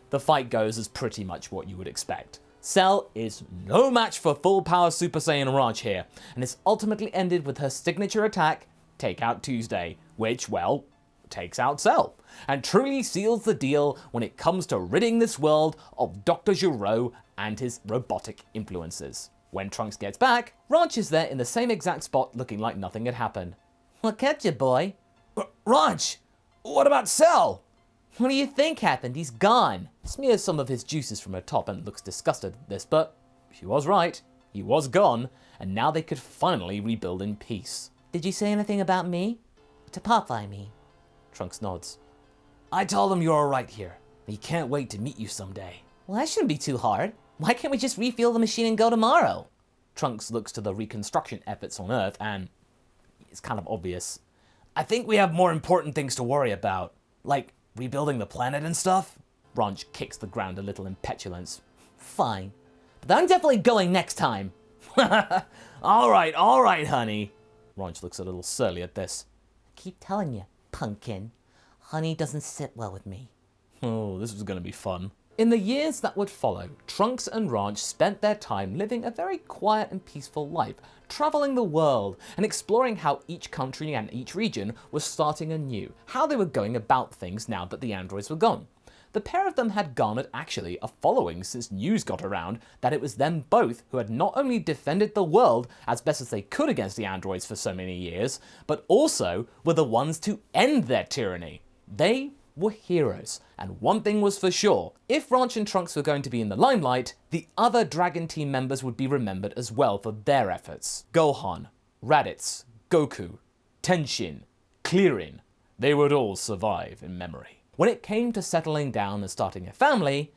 the fight goes as pretty much what you would expect. Cell is no match for full power Super Saiyan Ranch here, and it's ultimately ended with her signature attack, Take Out Tuesday, which, well, takes out Cell, and truly seals the deal when it comes to ridding this world of Dr. Gero and his robotic influences. When Trunks gets back, Ranch is there in the same exact spot looking like nothing had happened. What kept you, boy? Ranch, what about Cell? What do you think happened? He's gone. Smears some of his juices from her top and looks disgusted at this, but she was right. He was gone, and now they could finally rebuild in peace. Did you say anything about me? To Pop, I mean. Trunks nods. I told him you're alright here. He can't wait to meet you someday. Well, that shouldn't be too hard. Why can't we just refuel the machine and go tomorrow? Trunks looks to the reconstruction efforts on Earth, and it's kind of obvious. I think we have more important things to worry about, like rebuilding the planet and stuff. Ranch kicks the ground a little in petulance. Fine, but I'm definitely going next time. All right, honey. Ranch looks a little surly at this. I keep telling you, pumpkin, honey doesn't sit well with me. Oh, this was going to be fun. In the years that would follow, Trunks and Ranch spent their time living a very quiet and peaceful life, traveling the world and exploring how each country and each region was starting anew, how they were going about things now that the androids were gone. The pair of them had garnered actually a following since news got around that it was them both who had not only defended the world as best as they could against the androids for so many years, but also were the ones to end their tyranny. They were heroes, and one thing was for sure, if Ranch and Trunks were going to be in the limelight, the other Dragon Team members would be remembered as well for their efforts. Gohan, Raditz, Goku, Tenshin, Clearin, they would all survive in memory. When it came to settling down and starting a family,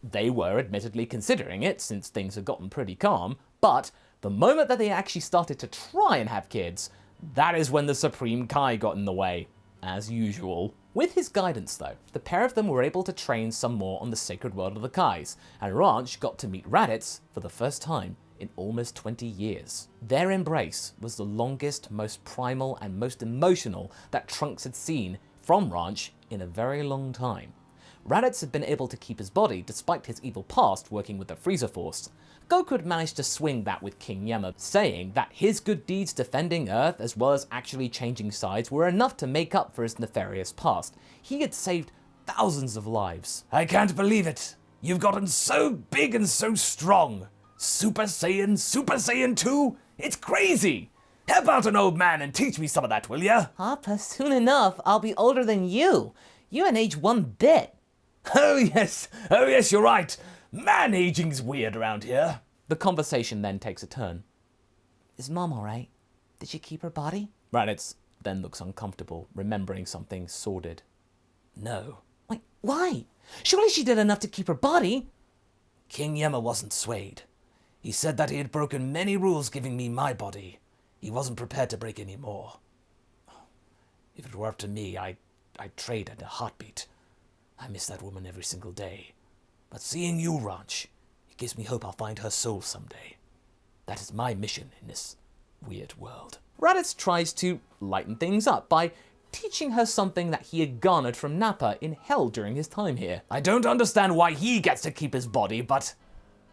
they were admittedly considering it since things had gotten pretty calm, but the moment that they actually started to try and have kids, that is when the Supreme Kai got in the way, as usual. With his guidance though, the pair of them were able to train some more on the sacred world of the Kais, and Ranch got to meet Raditz for the first time in almost 20 years. Their embrace was the longest, most primal, and most emotional that Trunks had seen from Ranch in a very long time. Raditz had been able to keep his body despite his evil past working with the Frieza Force. Goku had managed to swing that with King Yama, saying that his good deeds defending Earth as well as actually changing sides were enough to make up for his nefarious past. He had saved thousands of lives. I can't believe it. You've gotten so big and so strong. Super Saiyan 2? It's crazy. Help out an old man and teach me some of that, will ya? Papa, soon enough, I'll be older than you. You haven't aged one bit. Oh yes, you're right. Man, aging's weird around here. The conversation then takes a turn. Is Mom alright? Did she keep her body? Raditz then looks uncomfortable, remembering something sordid. No. Wait, why? Surely she did enough to keep her body. King Yama wasn't swayed. He said that he had broken many rules giving me my body. He wasn't prepared to break any more. If it were up to me, I'd trade at a heartbeat. I miss that woman every single day. But seeing you, Ranch, it gives me hope I'll find her soul someday. That is my mission in this weird world. Raditz tries to lighten things up by teaching her something that he had garnered from Nappa in Hell during his time here. I don't understand why he gets to keep his body, but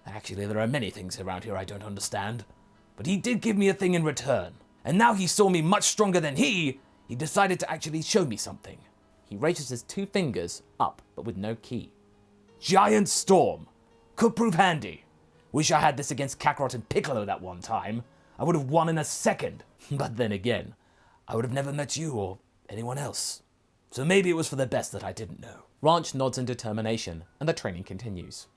actually there are many things around here I don't understand. But he did give me a thing in return. And now he saw me much stronger than he decided to actually show me something. He raises his two fingers up, but with no key. Giant Storm. Could prove handy. Wish I had this against Kakarot and Piccolo that one time. I would have won in a second. But then again, I would have never met you or anyone else. So maybe it was for the best that I didn't know. Ranch nods in determination, and the training continues.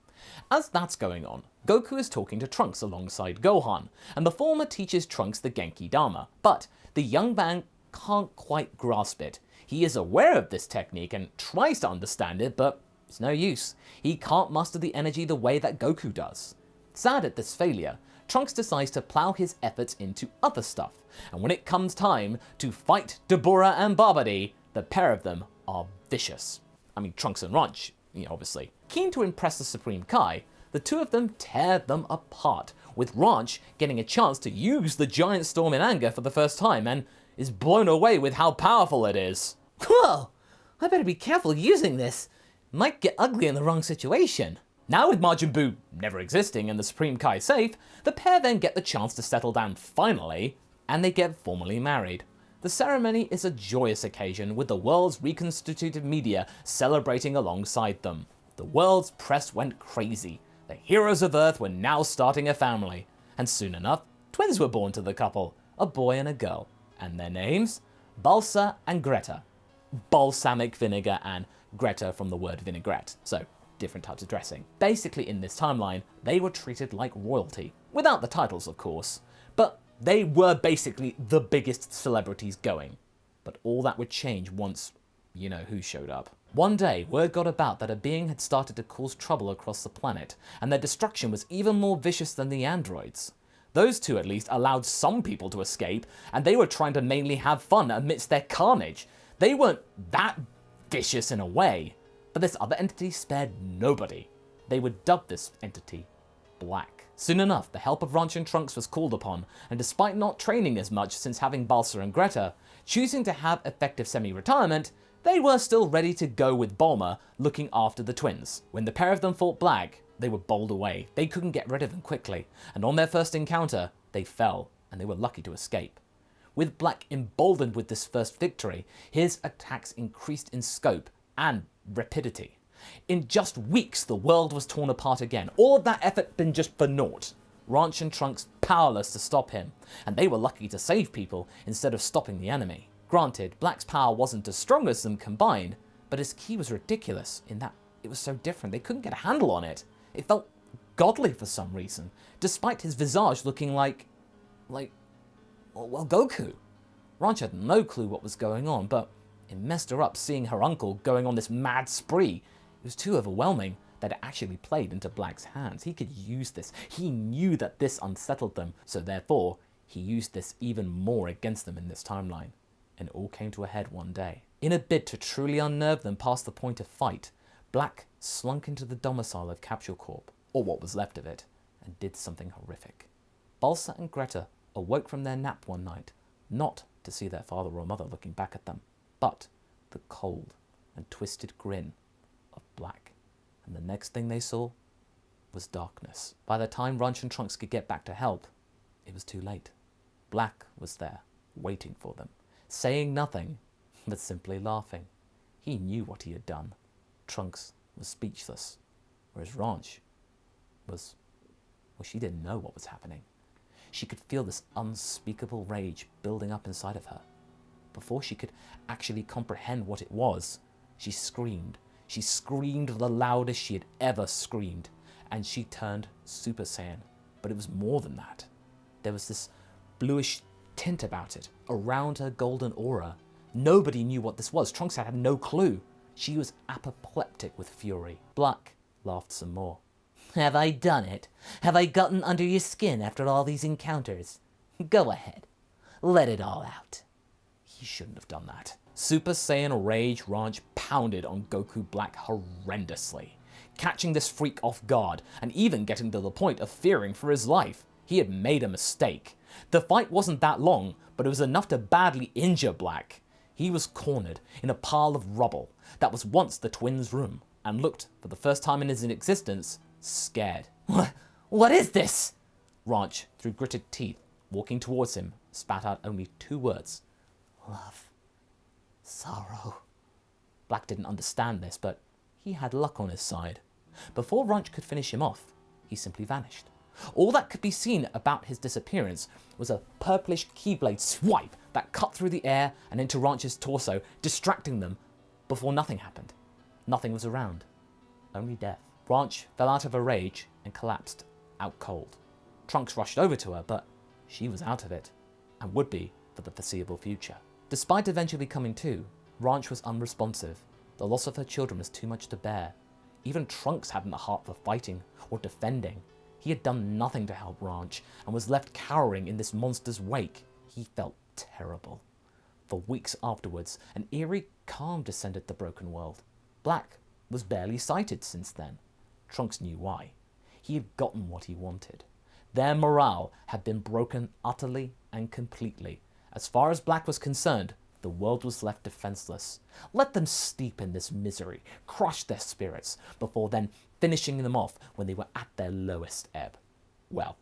As that's going on, Goku is talking to Trunks alongside Gohan, and the former teaches Trunks the Genki Dama, but the young man can't quite grasp it. He is aware of this technique and tries to understand it, but it's no use. He can't master the energy the way that Goku does. Sad at this failure, Trunks decides to plow his efforts into other stuff, and when it comes time to fight Dabura and Babidi, the pair of them are vicious. I mean, Trunks and Ranch, obviously. Keen to impress the Supreme Kai, the two of them tear them apart, with Ranch getting a chance to use the Giant Storm in anger for the first time and is blown away with how powerful it is. Whoa! I better be careful using this. Might get ugly in the wrong situation. Now with Majin Buu never existing and the Supreme Kai safe, the pair then get the chance to settle down finally, and they get formally married. The ceremony is a joyous occasion with the world's reconstituted media celebrating alongside them. The world's press went crazy. The heroes of Earth were now starting a family, and soon enough, twins were born to the couple, a boy and a girl, and their names? Balsa and Greta. Balsamic vinegar and Greta from the word vinaigrette, so different types of dressing. Basically in this timeline, they were treated like royalty, without the titles of course, but they were basically the biggest celebrities going. But all that would change once who showed up. One day, word got about that a being had started to cause trouble across the planet, and their destruction was even more vicious than the androids. Those two at least allowed some people to escape, and they were trying to mainly have fun amidst their carnage. They weren't that vicious in a way, but this other entity spared nobody. They would dub this entity Black. Soon enough, the help of Ranch and Trunks was called upon, and despite not training as much since having Balsa and Greta, choosing to have effective semi-retirement, they were still ready to go with Bulma looking after the twins. When the pair of them fought Black, they were bowled away. They couldn't get rid of them quickly, and on their first encounter, they fell, and they were lucky to escape. With Black emboldened with this first victory, his attacks increased in scope and rapidity. In just weeks, the world was torn apart again. All of that effort been just for naught. Ranch and Trunks powerless to stop him, and they were lucky to save people instead of stopping the enemy. Granted, Black's power wasn't as strong as them combined, but his ki was ridiculous in that it was so different. They couldn't get a handle on it. It felt godly for some reason, despite his visage looking like Goku. Ranch had no clue what was going on, but it messed her up seeing her uncle going on this mad spree. It was too overwhelming that it actually played into Black's hands. He could use this. He knew that this unsettled them, so therefore, he used this even more against them in this timeline. And it all came to a head one day. In a bid to truly unnerve them past the point of fight, Black slunk into the domicile of Capsule Corp, or what was left of it, and did something horrific. Balsa and Greta awoke from their nap one night, not to see their father or mother looking back at them, but the cold and twisted grin of Black. And the next thing they saw was darkness. By the time Ranch and Trunks could get back to help, it was too late. Black was there, waiting for them, saying nothing, but simply laughing. He knew what he had done. Trunks was speechless, whereas Ranch she didn't know what was happening. She could feel this unspeakable rage building up inside of her. Before she could actually comprehend what it was, she screamed. She screamed the loudest she had ever screamed, and she turned Super Saiyan. But it was more than that. There was this bluish tint about it, around her golden aura. Nobody knew what this was. Trunks had no clue. She was apoplectic with fury. Black laughed some more. Have I done it? Have I gotten under your skin after all these encounters? Go ahead. Let it all out. He shouldn't have done that. Super Saiyan Rage Ranch pounded on Goku Black horrendously, catching this freak off guard and even getting to the point of fearing for his life. He had made a mistake. The fight wasn't that long, but it was enough to badly injure Black. He was cornered in a pile of rubble that was once the twins' room, and looked, for the first time in his existence, scared. What is this? Ranch, through gritted teeth, walking towards him, spat out only 2 words. Love. Sorrow. Black didn't understand this, but he had luck on his side. Before Ranch could finish him off, he simply vanished. All that could be seen about his disappearance was a purplish keyblade swipe that cut through the air and into Ranch's torso, distracting them before nothing happened. Nothing was around. Only death. Ranch fell out of a rage and collapsed, out cold. Trunks rushed over to her, but she was out of it, and would be for the foreseeable future. Despite eventually coming to, Ranch was unresponsive. The loss of her children was too much to bear. Even Trunks hadn't the heart for fighting or defending. He had done nothing to help Ranch and was left cowering in this monster's wake. He felt terrible. For weeks afterwards, an eerie calm descended the broken world. Black was barely sighted since then. Trunks knew why. He had gotten what he wanted. Their morale had been broken utterly and completely. As far as Black was concerned, the world was left defenseless. Let them steep in this misery, crush their spirits, before then finishing them off when they were at their lowest ebb. Well,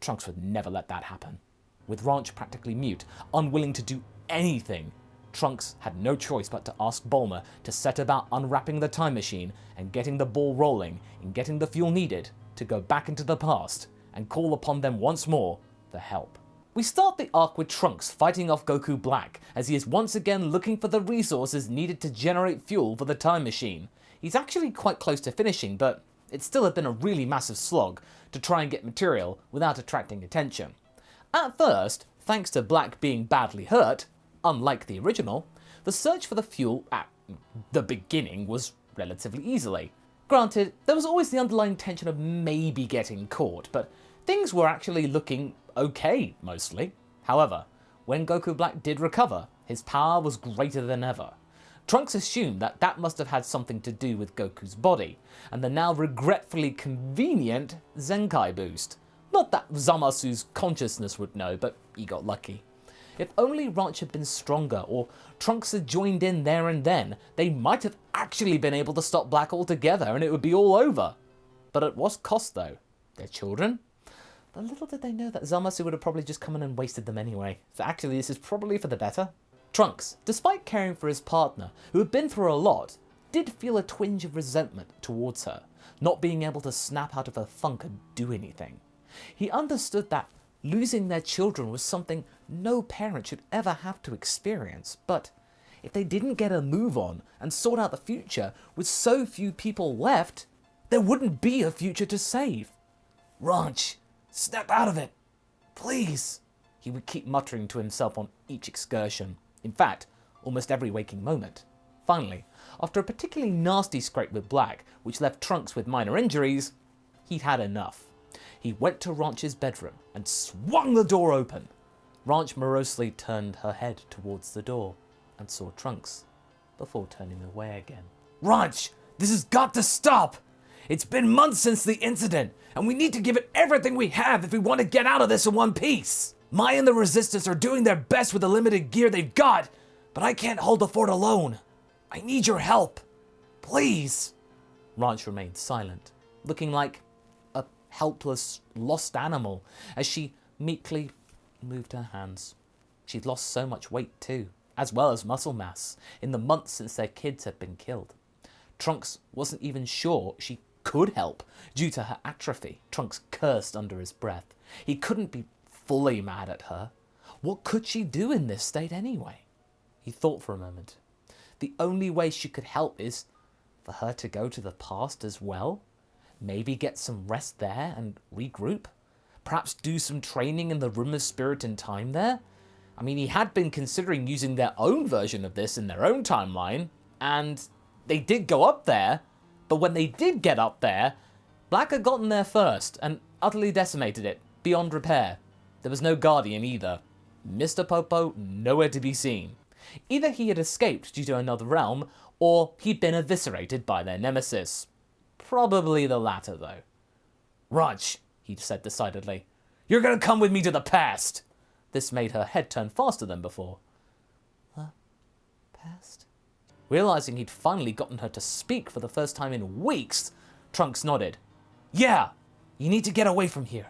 Trunks would never let that happen. With Ranch practically mute, unwilling to do anything, Trunks had no choice but to ask Bulma to set about unwrapping the time machine and getting the ball rolling in getting the fuel needed to go back into the past and call upon them once more for help. We start the arc with Trunks fighting off Goku Black as he is once again looking for the resources needed to generate fuel for the time machine. He's actually quite close to finishing, but it still had been a really massive slog to try and get material without attracting attention. At first, thanks to Black being badly hurt, unlike the original, the search for the fuel at the beginning was relatively easy. Granted, there was always the underlying tension of maybe getting caught, but things were actually looking okay, mostly. However, when Goku Black did recover, his power was greater than ever. Trunks assumed that that must have had something to do with Goku's body, and the now regretfully convenient Zenkai boost. Not that Zamasu's consciousness would know, but he got lucky. If only Ranch had been stronger, or Trunks had joined in there and then, they might have actually been able to stop Black altogether and it would be all over. But at what cost though? Their children? But little did they know that Zamasu would have probably just come in and wasted them anyway. So actually this is probably for the better. Trunks, despite caring for his partner, who had been through a lot, did feel a twinge of resentment towards her, not being able to snap out of her funk and do anything. He understood that losing their children was something no parent should ever have to experience, but if they didn't get a move on and sort out the future with so few people left, there wouldn't be a future to save. Ranch, snap out of it, please, he would keep muttering to himself on each excursion. In fact, almost every waking moment. Finally, after a particularly nasty scrape with Black, which left Trunks with minor injuries, he'd had enough. He went to Ranch's bedroom and swung the door open. Ranch morosely turned her head towards the door and saw Trunks before turning away again. Ranch, this has got to stop! It's been months since the incident, and we need to give it everything we have if we want to get out of this in one piece. Mai and the Resistance are doing their best with the limited gear they've got, but I can't hold the fort alone. I need your help. Please. Ranch remained silent, looking like a helpless, lost animal as she meekly moved her hands. She'd lost so much weight too, as well as muscle mass, in the months since their kids had been killed. Trunks wasn't even sure she could help due to her atrophy. Trunks cursed under his breath. He couldn't be fully mad at her. What could she do in this state anyway? He thought for a moment. The only way she could help is for her to go to the past as well. Maybe get some rest there and regroup. Perhaps do some training in the Room of Spirit and Time there. I mean, he had been considering using their own version of this in their own timeline, and they did go up there, but when they did get up there, Black had gotten there first and utterly decimated it, beyond repair. There was no Guardian either. Mr. Popo nowhere to be seen. Either he had escaped due to another realm, or he'd been eviscerated by their nemesis. Probably the latter, though. Ranch, he said decidedly, you're gonna come with me to the past! This made her head turn faster than before. The past? Realizing he'd finally gotten her to speak for the first time in weeks, Trunks nodded. Yeah, you need to get away from here.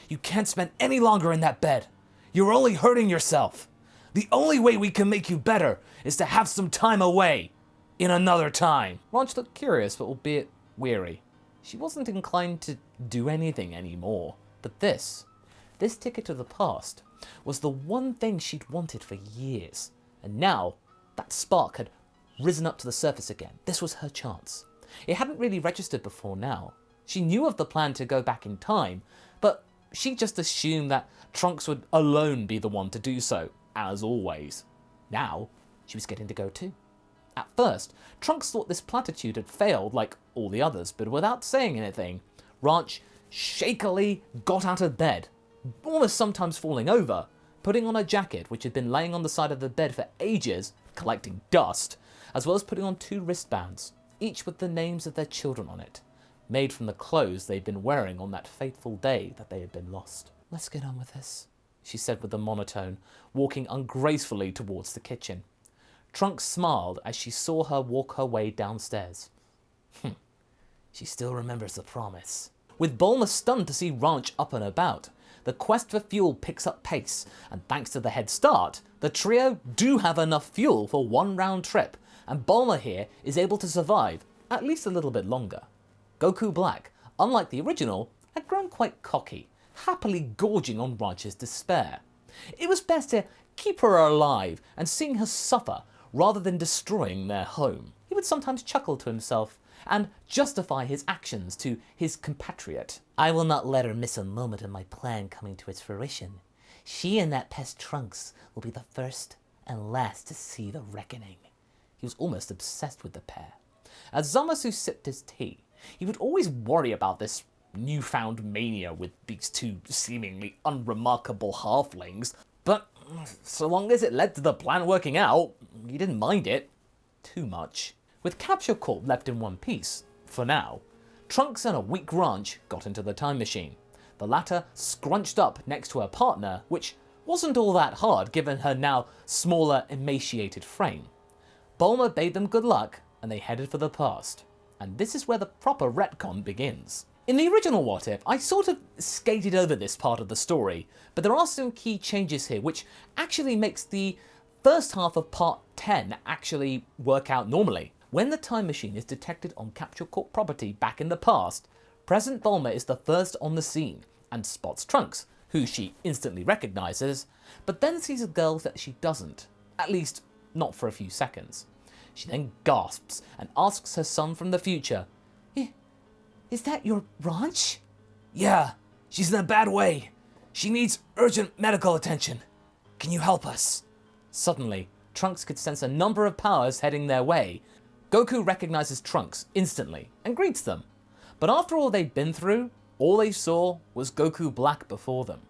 You can't spend any longer in that bed. You're only hurting yourself. The only way we can make you better is to have some time away. In another time. Ranch looked curious, but albeit weary. She wasn't inclined to do anything anymore. But this ticket to the past, was the one thing she'd wanted for years. And now, that spark had risen up to the surface again. This was her chance. It hadn't really registered before now. She knew of the plan to go back in time, but she just assumed that Trunks would alone be the one to do so, as always. Now, she was getting to go too. At first, Trunks thought this platitude had failed like all the others, but without saying anything, Ranch shakily got out of bed, almost sometimes falling over, putting on a jacket which had been laying on the side of the bed for ages, collecting dust, as well as putting on 2 wristbands, each with the names of their children on it, made from the clothes they'd been wearing on that fateful day that they had been lost. "Let's get on with this," she said with a monotone, walking ungracefully towards the kitchen. Trunks smiled as she saw her walk her way downstairs. She still remembers the promise. With Bulma stunned to see Ranch up and about, the quest for fuel picks up pace, and thanks to the head start, the trio do have enough fuel for 1 round trip, and Bulma here is able to survive at least a little bit longer. Goku Black, unlike the original, had grown quite cocky, happily gorging on Ranch's despair. It was best to keep her alive and seeing her suffer rather than destroying their home. He would sometimes chuckle to himself and justify his actions to his compatriot. "I will not let her miss a moment of my plan coming to its fruition. She and that pest Trunks will be the first and last to see the reckoning." He was almost obsessed with the pair. As Zamasu sipped his tea, he would always worry about this newfound mania with these 2 seemingly unremarkable halflings, but so long as it led to the plan working out, he didn't mind it too much. With Capture Corp left in one piece, for now, Trunks and a weak Ranch got into the time machine, the latter scrunched up next to her partner, which wasn't all that hard given her now smaller, emaciated frame. Bulma bade them good luck, and they headed for the past. And this is where the proper retcon begins. In the original What If, I sort of skated over this part of the story, but there are some key changes here which actually makes the first half of part 10 actually work out normally. When the time machine is detected on Capture Corp property back in the past, present Bulma is the first on the scene and spots Trunks, who she instantly recognizes, but then sees a girl that she doesn't, at least not for a few seconds. She then gasps and asks her son from the future, "Is that your Ranch?" Yeah, she's in a bad way. She needs urgent medical attention. Can you help us?" Suddenly, Trunks could sense a number of powers heading their way. Goku recognizes Trunks instantly and greets them. But after all they'd been through, all they saw was Goku Black before them.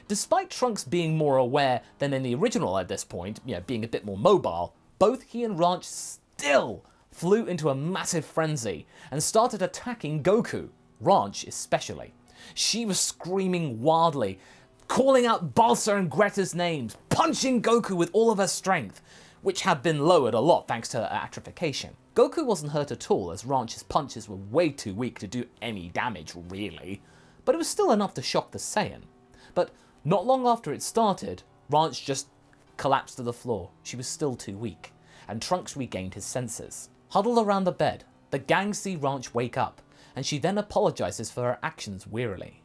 Despite Trunks being more aware than in the original at this point, being a bit more mobile, both he and Ranch still flew into a massive frenzy and started attacking Goku, Ranch especially. She was screaming wildly, calling out Balsa and Greta's names, punching Goku with all of her strength, which had been lowered a lot thanks to her atrophication. Goku wasn't hurt at all, as Ranch's punches were way too weak to do any damage, really, but it was still enough to shock the Saiyan. But not long after it started, Ranch just collapsed to the floor. She was still too weak, and Trunks regained his senses. Huddled around the bed, the gang see Ranch wake up, and she then apologizes for her actions wearily.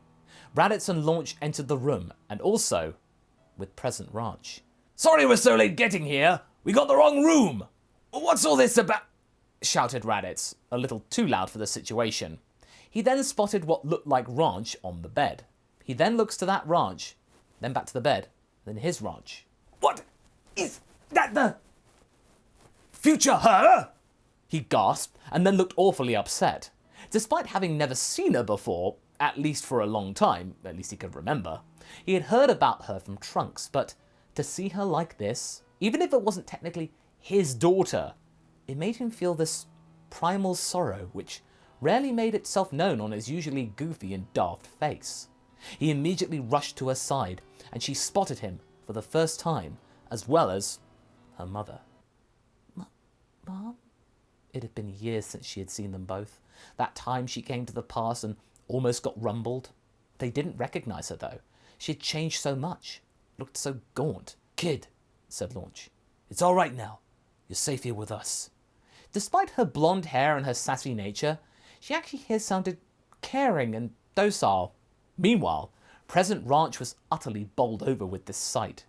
Raditz and Launch entered the room, and also with present Ranch. "Sorry we're so late getting here. We got the wrong room. What's all this about?" shouted Raditz, a little too loud for the situation. He then spotted what looked like Ranch on the bed. He then looks to that Ranch, then back to the bed, then his Ranch. "What? Is that the future her?" He gasped and then looked awfully upset. Despite having never seen her before, at least for a long time, at least he could remember, he had heard about her from Trunks, but to see her like this, even if it wasn't technically his daughter, it made him feel this primal sorrow which rarely made itself known on his usually goofy and daft face. He immediately rushed to her side, and she spotted him for the first time, as well as her mother. Mom? It had been years since she had seen them both. That time she came to the past and almost got rumbled. They didn't recognize her though. She had changed so much, looked so gaunt. "Kid," said Launch, "it's all right now. You're safe here with us." Despite her blonde hair and her sassy nature, she actually here sounded caring and docile. Meanwhile, Present Ranch was utterly bowled over with this sight.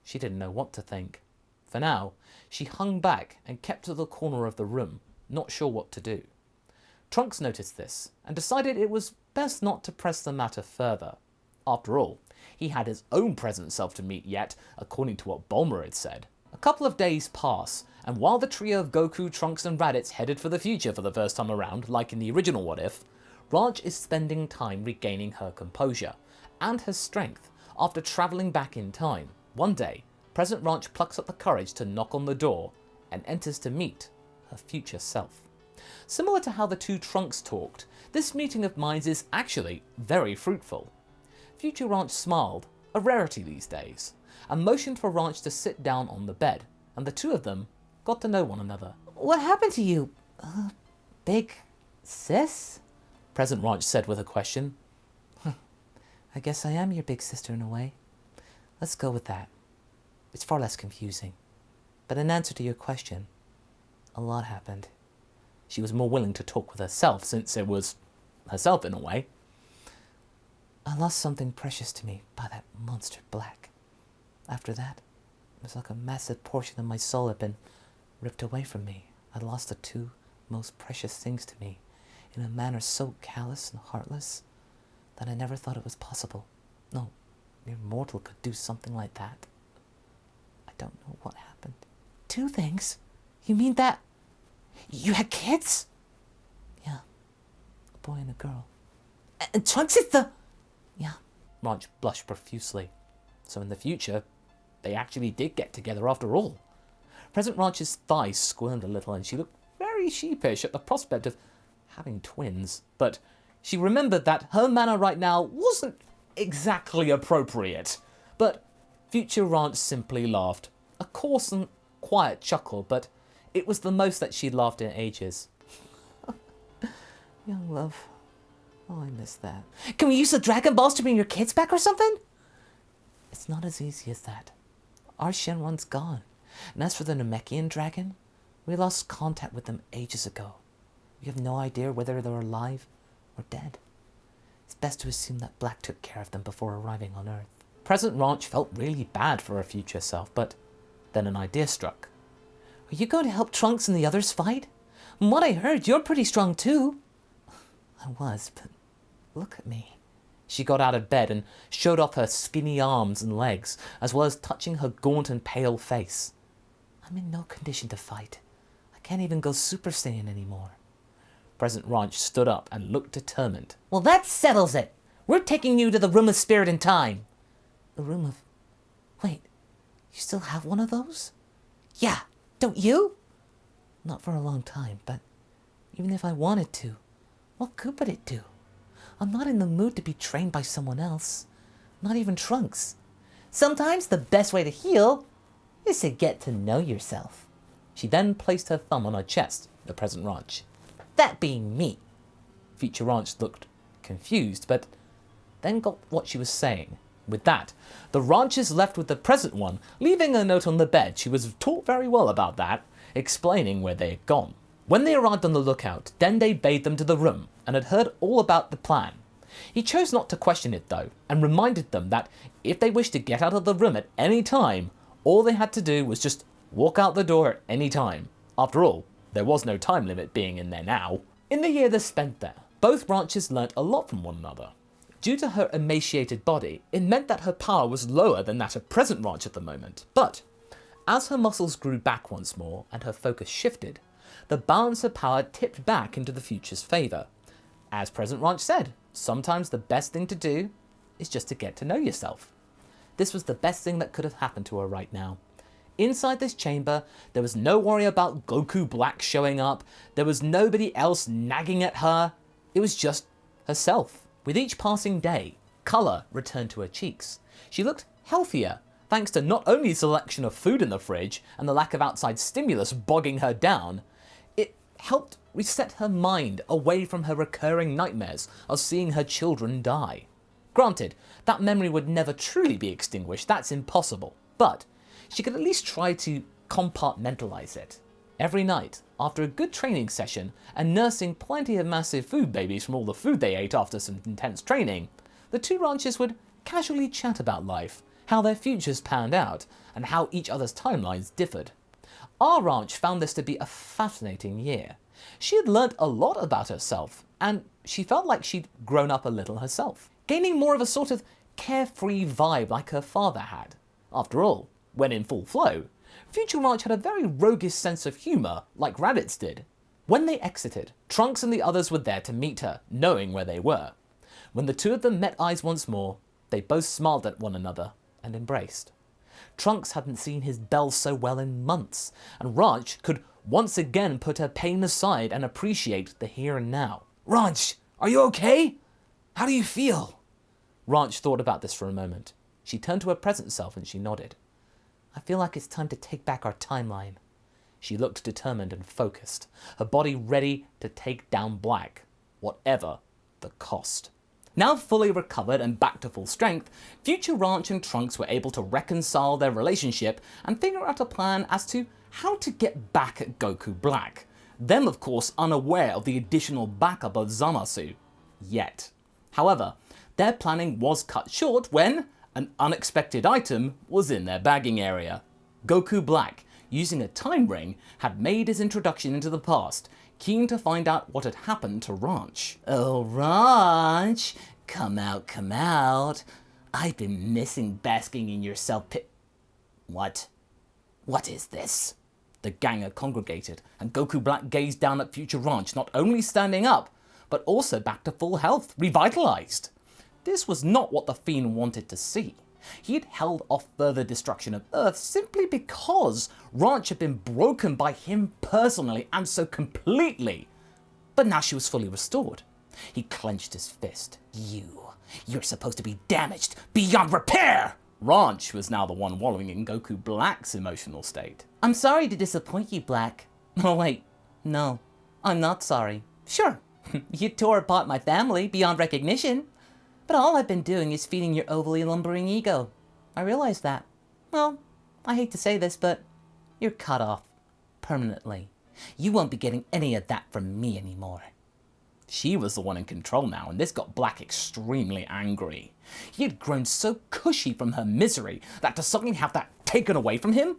She didn't know what to think. For now, she hung back and kept to the corner of the room, not sure what to do. Trunks noticed this and decided it was best not to press the matter further. After all, he had his own present self to meet yet, according to what Bulma had said. A couple of days pass, and while the trio of Goku, Trunks and Raditz headed for the future for the first time around, like in the original What If, Ranch is spending time regaining her composure and her strength after travelling back in time. One day, Present Ranch plucks up the courage to knock on the door and enters to meet her future self. Similar to how the two Trunks talked, this meeting of minds is actually very fruitful. Future Ranch smiled, a rarity these days, and motioned for Ranch to sit down on the bed, and the two of them got to know one another. What happened to you, big sis? Present Ranch said with a question. I guess I am your big sister in a way. Let's go with that. It's far less confusing. But in answer to your question, a lot happened. She was more willing to talk with herself, since it was herself in a way. I lost something precious to me by that monster Black. After that, it was like a massive portion of my soul had been ripped away from me. I lost the two most precious things to me in a manner so callous and heartless that I never thought it was possible. No mere mortal could do something like that. I don't know what happened. Two things? You mean that you had kids? Yeah, a boy and a girl. And Trunks is the... Yeah. Ranch blushed profusely. So in the future, they actually did get together after all. Present Ranch's thighs squirmed a little and she looked very sheepish at the prospect of having twins. But she remembered that her manner right now wasn't exactly appropriate. But Future Ranch simply laughed. A coarse and quiet chuckle, but it was the most that she'd laughed in ages. Young love. Oh, I miss that. Can we use the Dragon Balls to bring your kids back or something? It's not as easy as that. Our Shenron's gone. And as for the Namekian dragon, we lost contact with them ages ago. We have no idea whether they're alive or dead. It's best to assume that Black took care of them before arriving on Earth. Present Ranch felt really bad for her future self, but then an idea struck. Are you going to help Trunks and the others fight? From what I heard, you're pretty strong too. I was, but look at me. She got out of bed and showed off her skinny arms and legs, as well as touching her gaunt and pale face. I'm in no condition to fight. I can't even go Super Saiyan anymore. Present Ranch stood up and looked determined. Well, that settles it. We're taking you to the Room of Spirit and Time. The Room of... Wait, you still have one of those? Yeah, don't you? Not for a long time, but even if I wanted to, what good would it do? I'm not in the mood to be trained by someone else. Not even Trunks. Sometimes the best way to heal is to get to know yourself. She then placed her thumb on her chest, the Present Ranch. That being me. Future Ranch looked confused, but then got what she was saying. With that, the Ranchers left with the Present One, leaving a note on the bed. She was taught very well about that, explaining where they had gone. When they arrived on the lookout, Dende bade them to the room and had heard all about the plan. He chose not to question it though, and reminded them that if they wished to get out of the room at any time, all they had to do was just walk out the door at any time. After all, there was no time limit being in there now. In the year they spent there, both Ranchers learnt a lot from one another. Due to her emaciated body, it meant that her power was lower than that of Present Ranch at the moment. But as her muscles grew back once more and her focus shifted, the balance of power tipped back into the future's favour. As Present Ranch said, sometimes the best thing to do is just to get to know yourself. This was the best thing that could have happened to her right now. Inside this chamber, there was no worry about Goku Black showing up, there was nobody else nagging at her, it was just herself. With each passing day, colour returned to her cheeks. She looked healthier, thanks to not only the selection of food in the fridge and the lack of outside stimulus bogging her down, it helped reset her mind away from her recurring nightmares of seeing her children die. Granted, that memory would never truly be extinguished, that's impossible, but she could at least try to compartmentalise it. Every night, after a good training session and nursing plenty of massive food babies from all the food they ate after some intense training, the two Ranchers would casually chat about life, how their futures panned out, and how each other's timelines differed. Our ranch found this to be a fascinating year. She had learnt a lot about herself, and she felt like she'd grown up a little herself, gaining more of a sort of carefree vibe like her father had. After all, when in full flow, Future Ranch had a very roguish sense of humour, like Raditz did. When they exited, Trunks and the others were there to meet her, knowing where they were. When the two of them met eyes once more, they both smiled at one another and embraced. Trunks hadn't seen his Belle so well in months, and Ranch could once again put her pain aside and appreciate the here and now. Ranch, are you okay? How do you feel? Ranch thought about this for a moment. She turned to her present self and she nodded. I feel like it's time to take back our timeline. She looked determined and focused, her body ready to take down Black, whatever the cost. Now fully recovered and back to full strength, Future Ranch and Trunks were able to reconcile their relationship and figure out a plan as to how to get back at Goku Black. Them, of course, unaware of the additional backup of Zamasu. Yet. However, their planning was cut short when an unexpected item was in their bagging area. Goku Black, using a time ring, had made his introduction into the past, keen to find out what had happened to Ranch. Oh, Ranch, come out, come out. I've been missing basking in your What? What is this? The gang had congregated, and Goku Black gazed down at Future Ranch, not only standing up, but also back to full health, revitalized. This was not what the Fiend wanted to see. He had held off further destruction of Earth simply because Ranch had been broken by him personally and so completely. But now she was fully restored. He clenched his fist. You're supposed to be damaged beyond repair! Ranch was now the one wallowing in Goku Black's emotional state. I'm sorry to disappoint you, Black. Oh wait, no, I'm not sorry. Sure, you tore apart my family beyond recognition. But all I've been doing is feeding your overly lumbering ego. I realize that. Well, I hate to say this, but you're cut off. Permanently. You won't be getting any of that from me anymore. She was the one in control now, and this got Black extremely angry. He had grown so cushy from her misery that to suddenly have that taken away from him?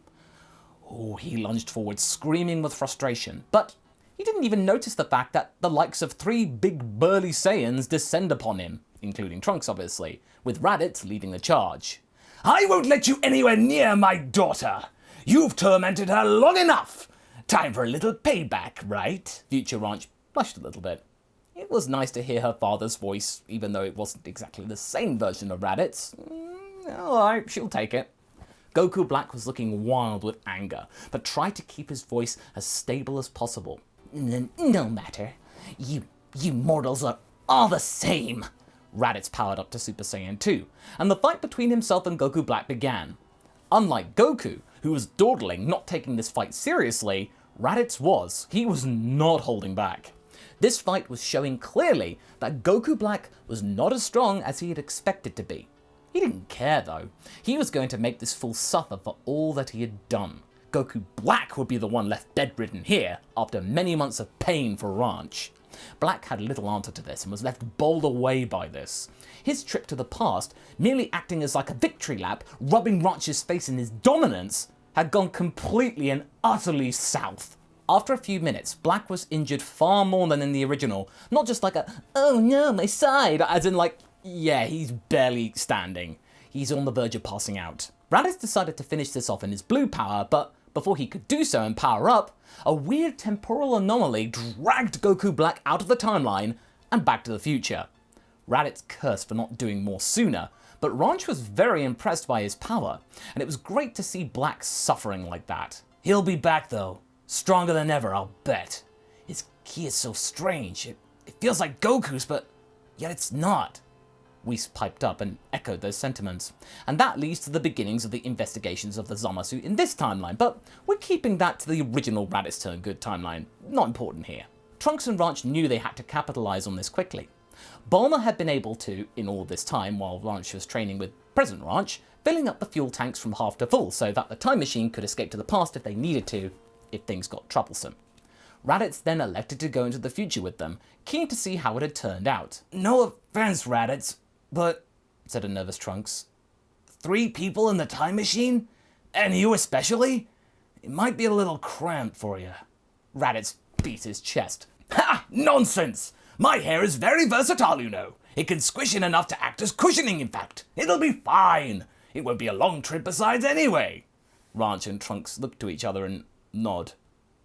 Oh, he lunged forward, screaming with frustration. But he didn't even notice the fact that the likes of 3 big burly Saiyans descend upon him, including Trunks obviously, with Raditz leading the charge. I won't let you anywhere near my daughter. You've tormented her long enough. Time for a little payback, right? Future Ranch blushed a little bit. It was nice to hear her father's voice, even though it wasn't exactly the same version of Raditz. Alright, she'll take it. Goku Black was looking wild with anger, but tried to keep his voice as stable as possible. No matter. You mortals are all the same. Raditz powered up to Super Saiyan 2, and the fight between himself and Goku Black began. Unlike Goku, who was dawdling, not taking this fight seriously, Raditz was. He was not holding back. This fight was showing clearly that Goku Black was not as strong as he had expected to be. He didn't care though. He was going to make this fool suffer for all that he had done. Goku Black would be the one left bedridden here after many months of pain for Ranch. Black had little answer to this and was left bowled away by this. His trip to the past, merely acting as like a victory lap, rubbing Ranch's face in his dominance, had gone completely and utterly south. After a few minutes, Black was injured far more than in the original, not just like a, oh no, my side, as in like, yeah, he's barely standing. He's on the verge of passing out. Raditz decided to finish this off in his blue power, but before he could do so and power up, a weird temporal anomaly dragged Goku Black out of the timeline and back to the future. Raditz cursed for not doing more sooner, but Ranch was very impressed by his power, and it was great to see Black suffering like that. He'll be back though. Stronger than ever, I'll bet. His ki is so strange. It feels like Goku's, but yet it's not. Whis piped up and echoed those sentiments. And that leads to the beginnings of the investigations of the Zamasu in this timeline, but we're keeping that to the original Raditz Turned Good timeline. Not important here. Trunks and Ranch knew they had to capitalize on this quickly. Bulma had been able to, in all this time while Ranch was training with present Ranch, filling up the fuel tanks from half to full so that the time machine could escape to the past if they needed to, if things got troublesome. Raditz then elected to go into the future with them, keen to see how it had turned out. No offense, Raditz, but said a nervous Trunks. 3 people in the time machine? And you especially? It might be a little cramped for you. Raditz beat his chest. Ha! Nonsense! My hair is very versatile, you know. It can squish in enough to act as cushioning, in fact. It'll be fine. It won't be a long trip besides anyway. Ranch and Trunks look to each other and nod.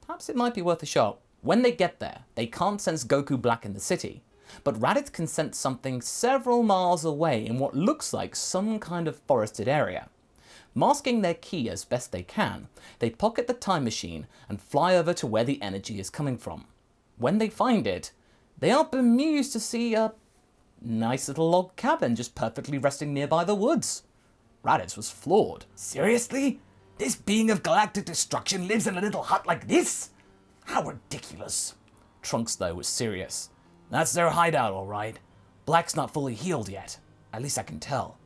Perhaps it might be worth a shot. When they get there, they can't sense Goku Black in the city, but Raditz can sense something several miles away in what looks like some kind of forested area. Masking their ki as best they can, they pocket the time machine and fly over to where the energy is coming from. When they find it, they are bemused to see a nice little log cabin just perfectly resting nearby the woods. Raditz was floored. Seriously? This being of galactic destruction lives in a little hut like this? How ridiculous. Trunks, though, was serious. That's their hideout, all right. Black's not fully healed yet. At least I can tell.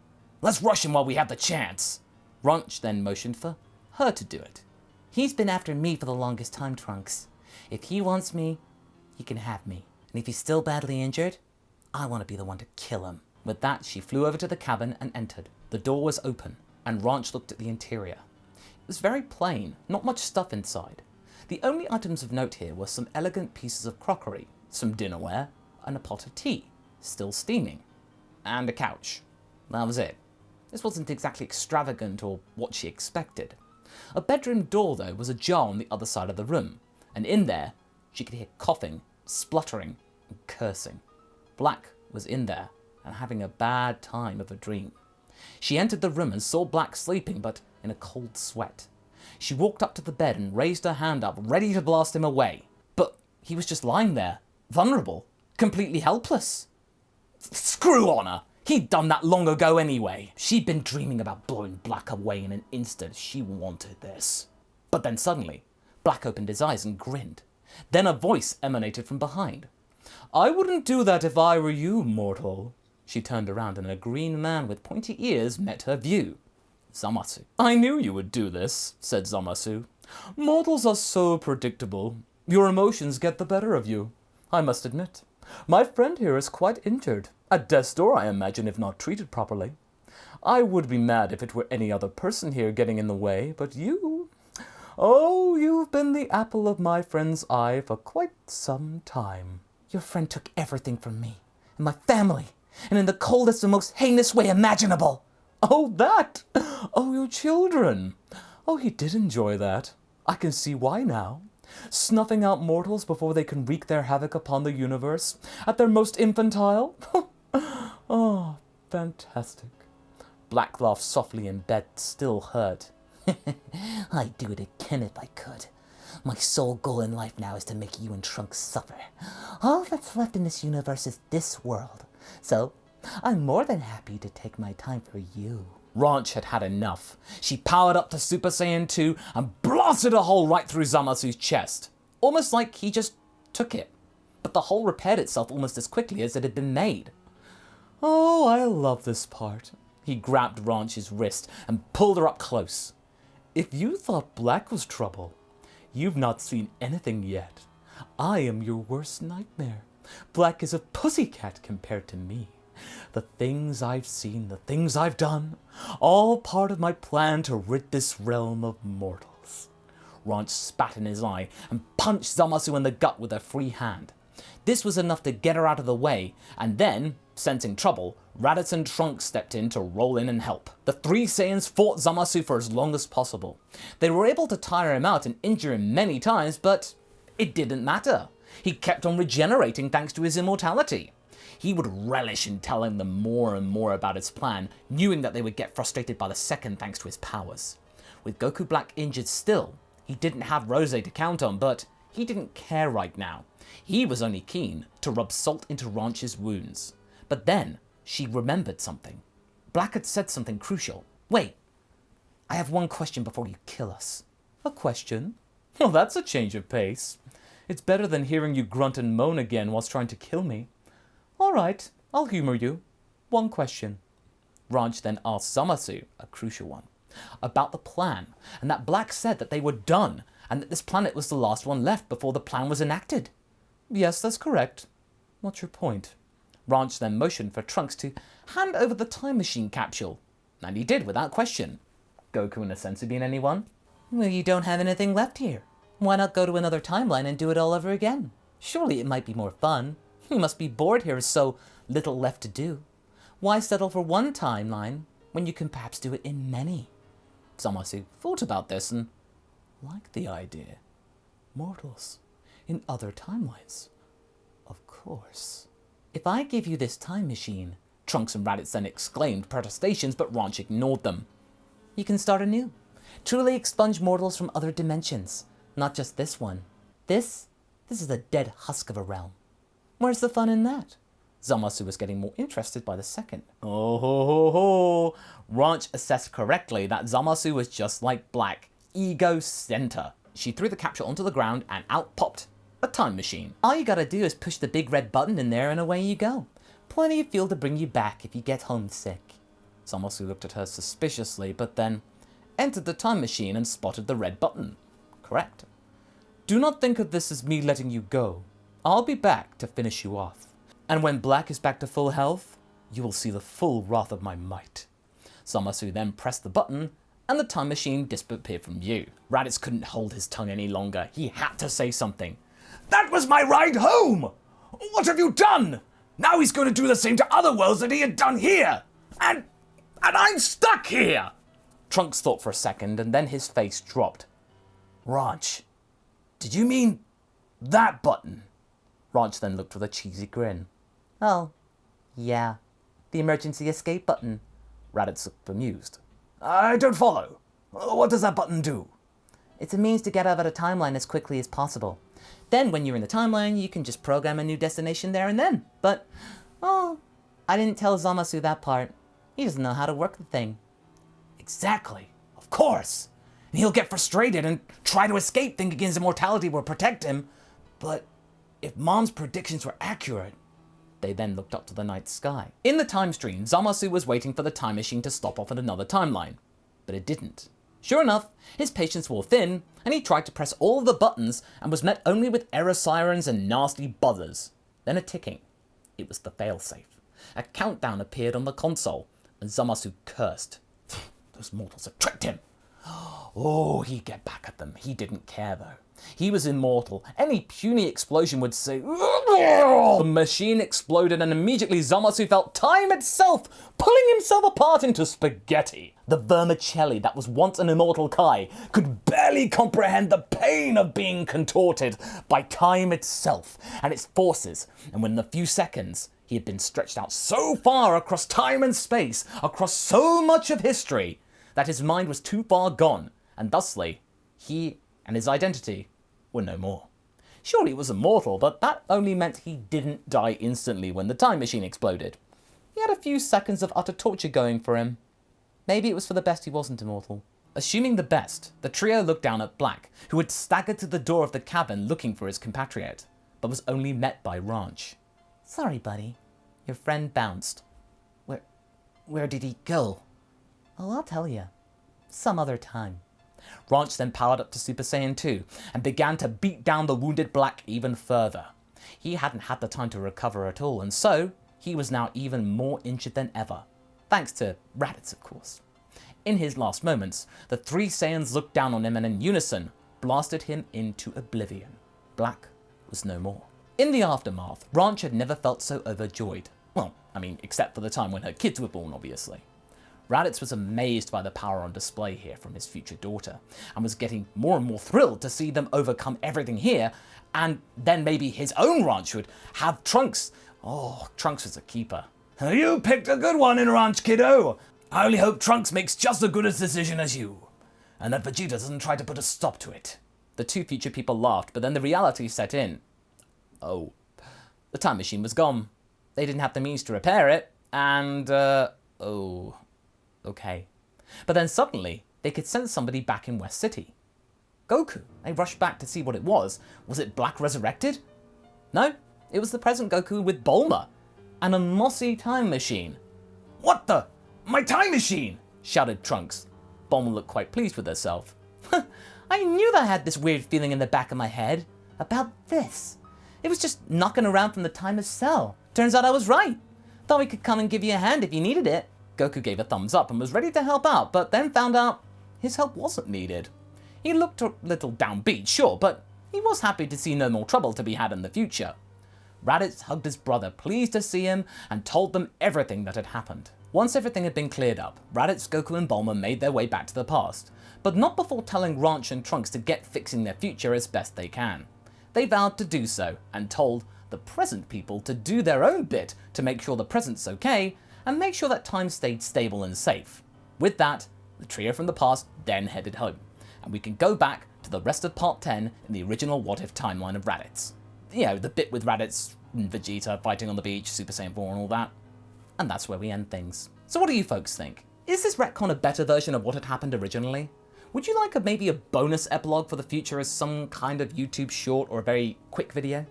Let's rush him while we have the chance. Ranch then motioned for her to do it. He's been after me for the longest time, Trunks. If he wants me, he can have me. And if he's still badly injured, I want to be the one to kill him. With that, she flew over to the cabin and entered. The door was open, and Ranch looked at the interior. It was very plain, not much stuff inside. The only items of note here were some elegant pieces of crockery, some dinnerware, and a pot of tea, still steaming, and a couch. That was it. This wasn't exactly extravagant or what she expected. A bedroom door, though, was ajar on the other side of the room, and in there, she could hear coughing, spluttering, and cursing. Black was in there, and having a bad time of a dream. She entered the room and saw Black sleeping, but in a cold sweat. She walked up to the bed and raised her hand up, ready to blast him away. But he was just lying there, vulnerable, completely helpless. Screw on her! He'd done that long ago anyway. She'd been dreaming about blowing Black away in an instant. She wanted this. But then suddenly, Black opened his eyes and grinned. Then a voice emanated from behind. "I wouldn't do that if I were you, mortal." She turned around and a green man with pointy ears met her view. Zamasu. "I knew you would do this," said Zamasu. "Mortals are so predictable. Your emotions get the better of you. I must admit, my friend here is quite injured. At death's door, I imagine, if not treated properly. I would be mad if it were any other person here getting in the way, but you... Oh, you've been the apple of my friend's eye for quite some time." Your friend took everything from me, and my family, and in the coldest and most heinous way imaginable. "Oh, that! Oh, your children! Oh, he did enjoy that. I can see why now. Snuffing out mortals before they can wreak their havoc upon the universe, at their most infantile? Oh, fantastic." Black laughed softly in bed, still hurt. I'd do it again if I could. My sole goal in life now is to make you and Trunks suffer. All that's left in this universe is this world. So, I'm more than happy to take my time for you. Ranch had had enough. She powered up to Super Saiyan 2 and blasted a hole right through Zamasu's chest. Almost like he just took it. But the hole repaired itself almost as quickly as it had been made. "Oh, I love this part." He grabbed Ranch's wrist and pulled her up close. "If you thought Black was trouble, you've not seen anything yet. I am your worst nightmare. Black is a pussycat compared to me. The things I've seen, the things I've done, all part of my plan to rid this realm of mortals." Ranch spat in his eye and punched Zamasu in the gut with her free hand. This was enough to get her out of the way, and then, sensing trouble, Raditz and Trunks stepped in to roll in and help. The 3 Saiyans fought Zamasu for as long as possible. They were able to tire him out and injure him many times, but it didn't matter. He kept on regenerating thanks to his immortality. He would relish in telling them more and more about his plan, knowing that they would get frustrated by the second thanks to his powers. With Goku Black injured still, he didn't have Rose to count on, but he didn't care right now. He was only keen to rub salt into Ranch's wounds. But then, she remembered something. Black had said something crucial. "Wait, I have one question before you kill us." "A question? Well, that's a change of pace. It's better than hearing you grunt and moan again whilst trying to kill me. All right, I'll humor you. One question." Ranch then asked Zamasu, a crucial one, about the plan, and that Black said that they were done, and that this planet was the last one left before the plan was enacted. "Yes, that's correct. What's your point?" Ranch then motioned for Trunks to hand over the time machine capsule, and he did without question. Goku in a sense of being anyone? Well, you don't have anything left here. Why not go to another timeline and do it all over again? Surely it might be more fun. You must be bored here with so little left to do. Why settle for one timeline when you can perhaps do it in many? Zamasu thought about this and liked the idea. Mortals in other timelines. Of course. If I give you this time machine, Trunks and Raditz then exclaimed protestations, but Ranch ignored them. You can start anew. Truly expunge mortals from other dimensions. Not just this one. This is a dead husk of a realm. Where's the fun in that? Zamasu was getting more interested by the second. Oh ho ho ho! Ranch assessed correctly that Zamasu was just like Black. Ego center. She threw the capsule onto the ground and out popped a time machine. All you gotta do is push the big red button in there and away you go. Plenty of fuel to bring you back if you get homesick. Zamasu looked at her suspiciously, but then entered the time machine and spotted the red button. Correct. Do not think of this as me letting you go. I'll be back to finish you off. And when Black is back to full health, you will see the full wrath of my might. Zamasu then pressed the button, and the time machine disappeared from view. Raditz couldn't hold his tongue any longer. He had to say something. That was my ride home! What have you done? Now he's going to do the same to other worlds that he had done here! And I'm stuck here! Trunks thought for a second, and then his face dropped. Ranch, did you mean that button? Ranch then looked with a cheesy grin. Oh, yeah. The emergency escape button. Raditz looked bemused. I don't follow. What does that button do? It's a means to get out of a timeline as quickly as possible. Then when you're in the timeline, you can just program a new destination there and then. But, oh, I didn't tell Zamasu that part. He doesn't know how to work the thing. Exactly. Of course. And he'll get frustrated and try to escape thinking his immortality will protect him. But if Mom's predictions were accurate... They then looked up to the night sky. In the time stream, Zamasu was waiting for the time machine to stop off at another timeline. But it didn't. Sure enough, his patience wore thin, and he tried to press all the buttons and was met only with error sirens and nasty buzzers. Then a ticking. It was the failsafe. A countdown appeared on the console, and Zamasu cursed. Those mortals had tricked him. Oh, he'd get back at them. He didn't care though. He was immortal. Any puny explosion would say... The machine exploded and immediately Zamasu felt time itself pulling himself apart into spaghetti. The vermicelli that was once an immortal Kai could barely comprehend the pain of being contorted by time itself and its forces, and within a few seconds he had been stretched out so far across time and space, across so much of history, that his mind was too far gone, and thusly he and his identity were no more. Surely he was immortal, but that only meant he didn't die instantly when the time machine exploded. He had a few seconds of utter torture going for him. Maybe it was for the best he wasn't immortal. Assuming the best, the trio looked down at Black, who had staggered to the door of the cabin looking for his compatriot, but was only met by Ranch. Sorry, buddy. Your friend bounced. Where did he go? Oh, I'll tell you. Some other time. Ranch then powered up to Super Saiyan 2 and began to beat down the wounded Black even further. He hadn't had the time to recover at all, and so he was now even more injured than ever. Thanks to Raditz, of course. In his last moments, the three Saiyans looked down on him and in unison blasted him into oblivion. Black was no more. In the aftermath, Ranch had never felt so overjoyed. Well, I mean, except for the time when her kids were born, obviously. Raditz was amazed by the power on display here from his future daughter, and was getting more and more thrilled to see them overcome everything here, and then maybe his own Ranch would have Trunks. Oh, Trunks was a keeper. You picked a good one in Ranch, kiddo. I only hope Trunks makes just as good a decision as you, and that Vegeta doesn't try to put a stop to it. The two future people laughed, but then the reality set in. Oh, the time machine was gone. They didn't have the means to repair it, and, oh... Okay. But then suddenly, they could sense somebody back in West City. Goku. They rushed back to see what it was. Was it Black resurrected? No, it was the present Goku with Bulma and a mossy time machine. What the? My time machine! Shouted Trunks. Bulma looked quite pleased with herself. I knew that I had this weird feeling in the back of my head about this. It was just knocking around from the time of Cell. Turns out I was right. Thought we could come and give you a hand if you needed it. Goku gave a thumbs up and was ready to help out, but then found out his help wasn't needed. He looked a little downbeat, sure, but he was happy to see no more trouble to be had in the future. Raditz hugged his brother, pleased to see him, and told them everything that had happened. Once everything had been cleared up, Raditz, Goku and Bulma made their way back to the past, but not before telling Ranch and Trunks to get fixing their future as best they can. They vowed to do so, and told the present people to do their own bit to make sure the present's okay, and make sure that time stayed stable and safe. With that, the trio from the past then headed home, and we can go back to the rest of Part 10 in the original What If timeline of Raditz. You know, the bit with Raditz and Vegeta fighting on the beach, Super Saiyan 4 and all that. And that's where we end things. So what do you folks think? Is this retcon a better version of what had happened originally? Would you like maybe a bonus epilogue for the future as some kind of YouTube short or a very quick video?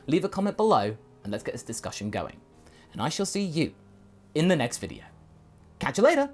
Leave a comment below and let's get this discussion going. And I shall see you in the next video. Catch you later!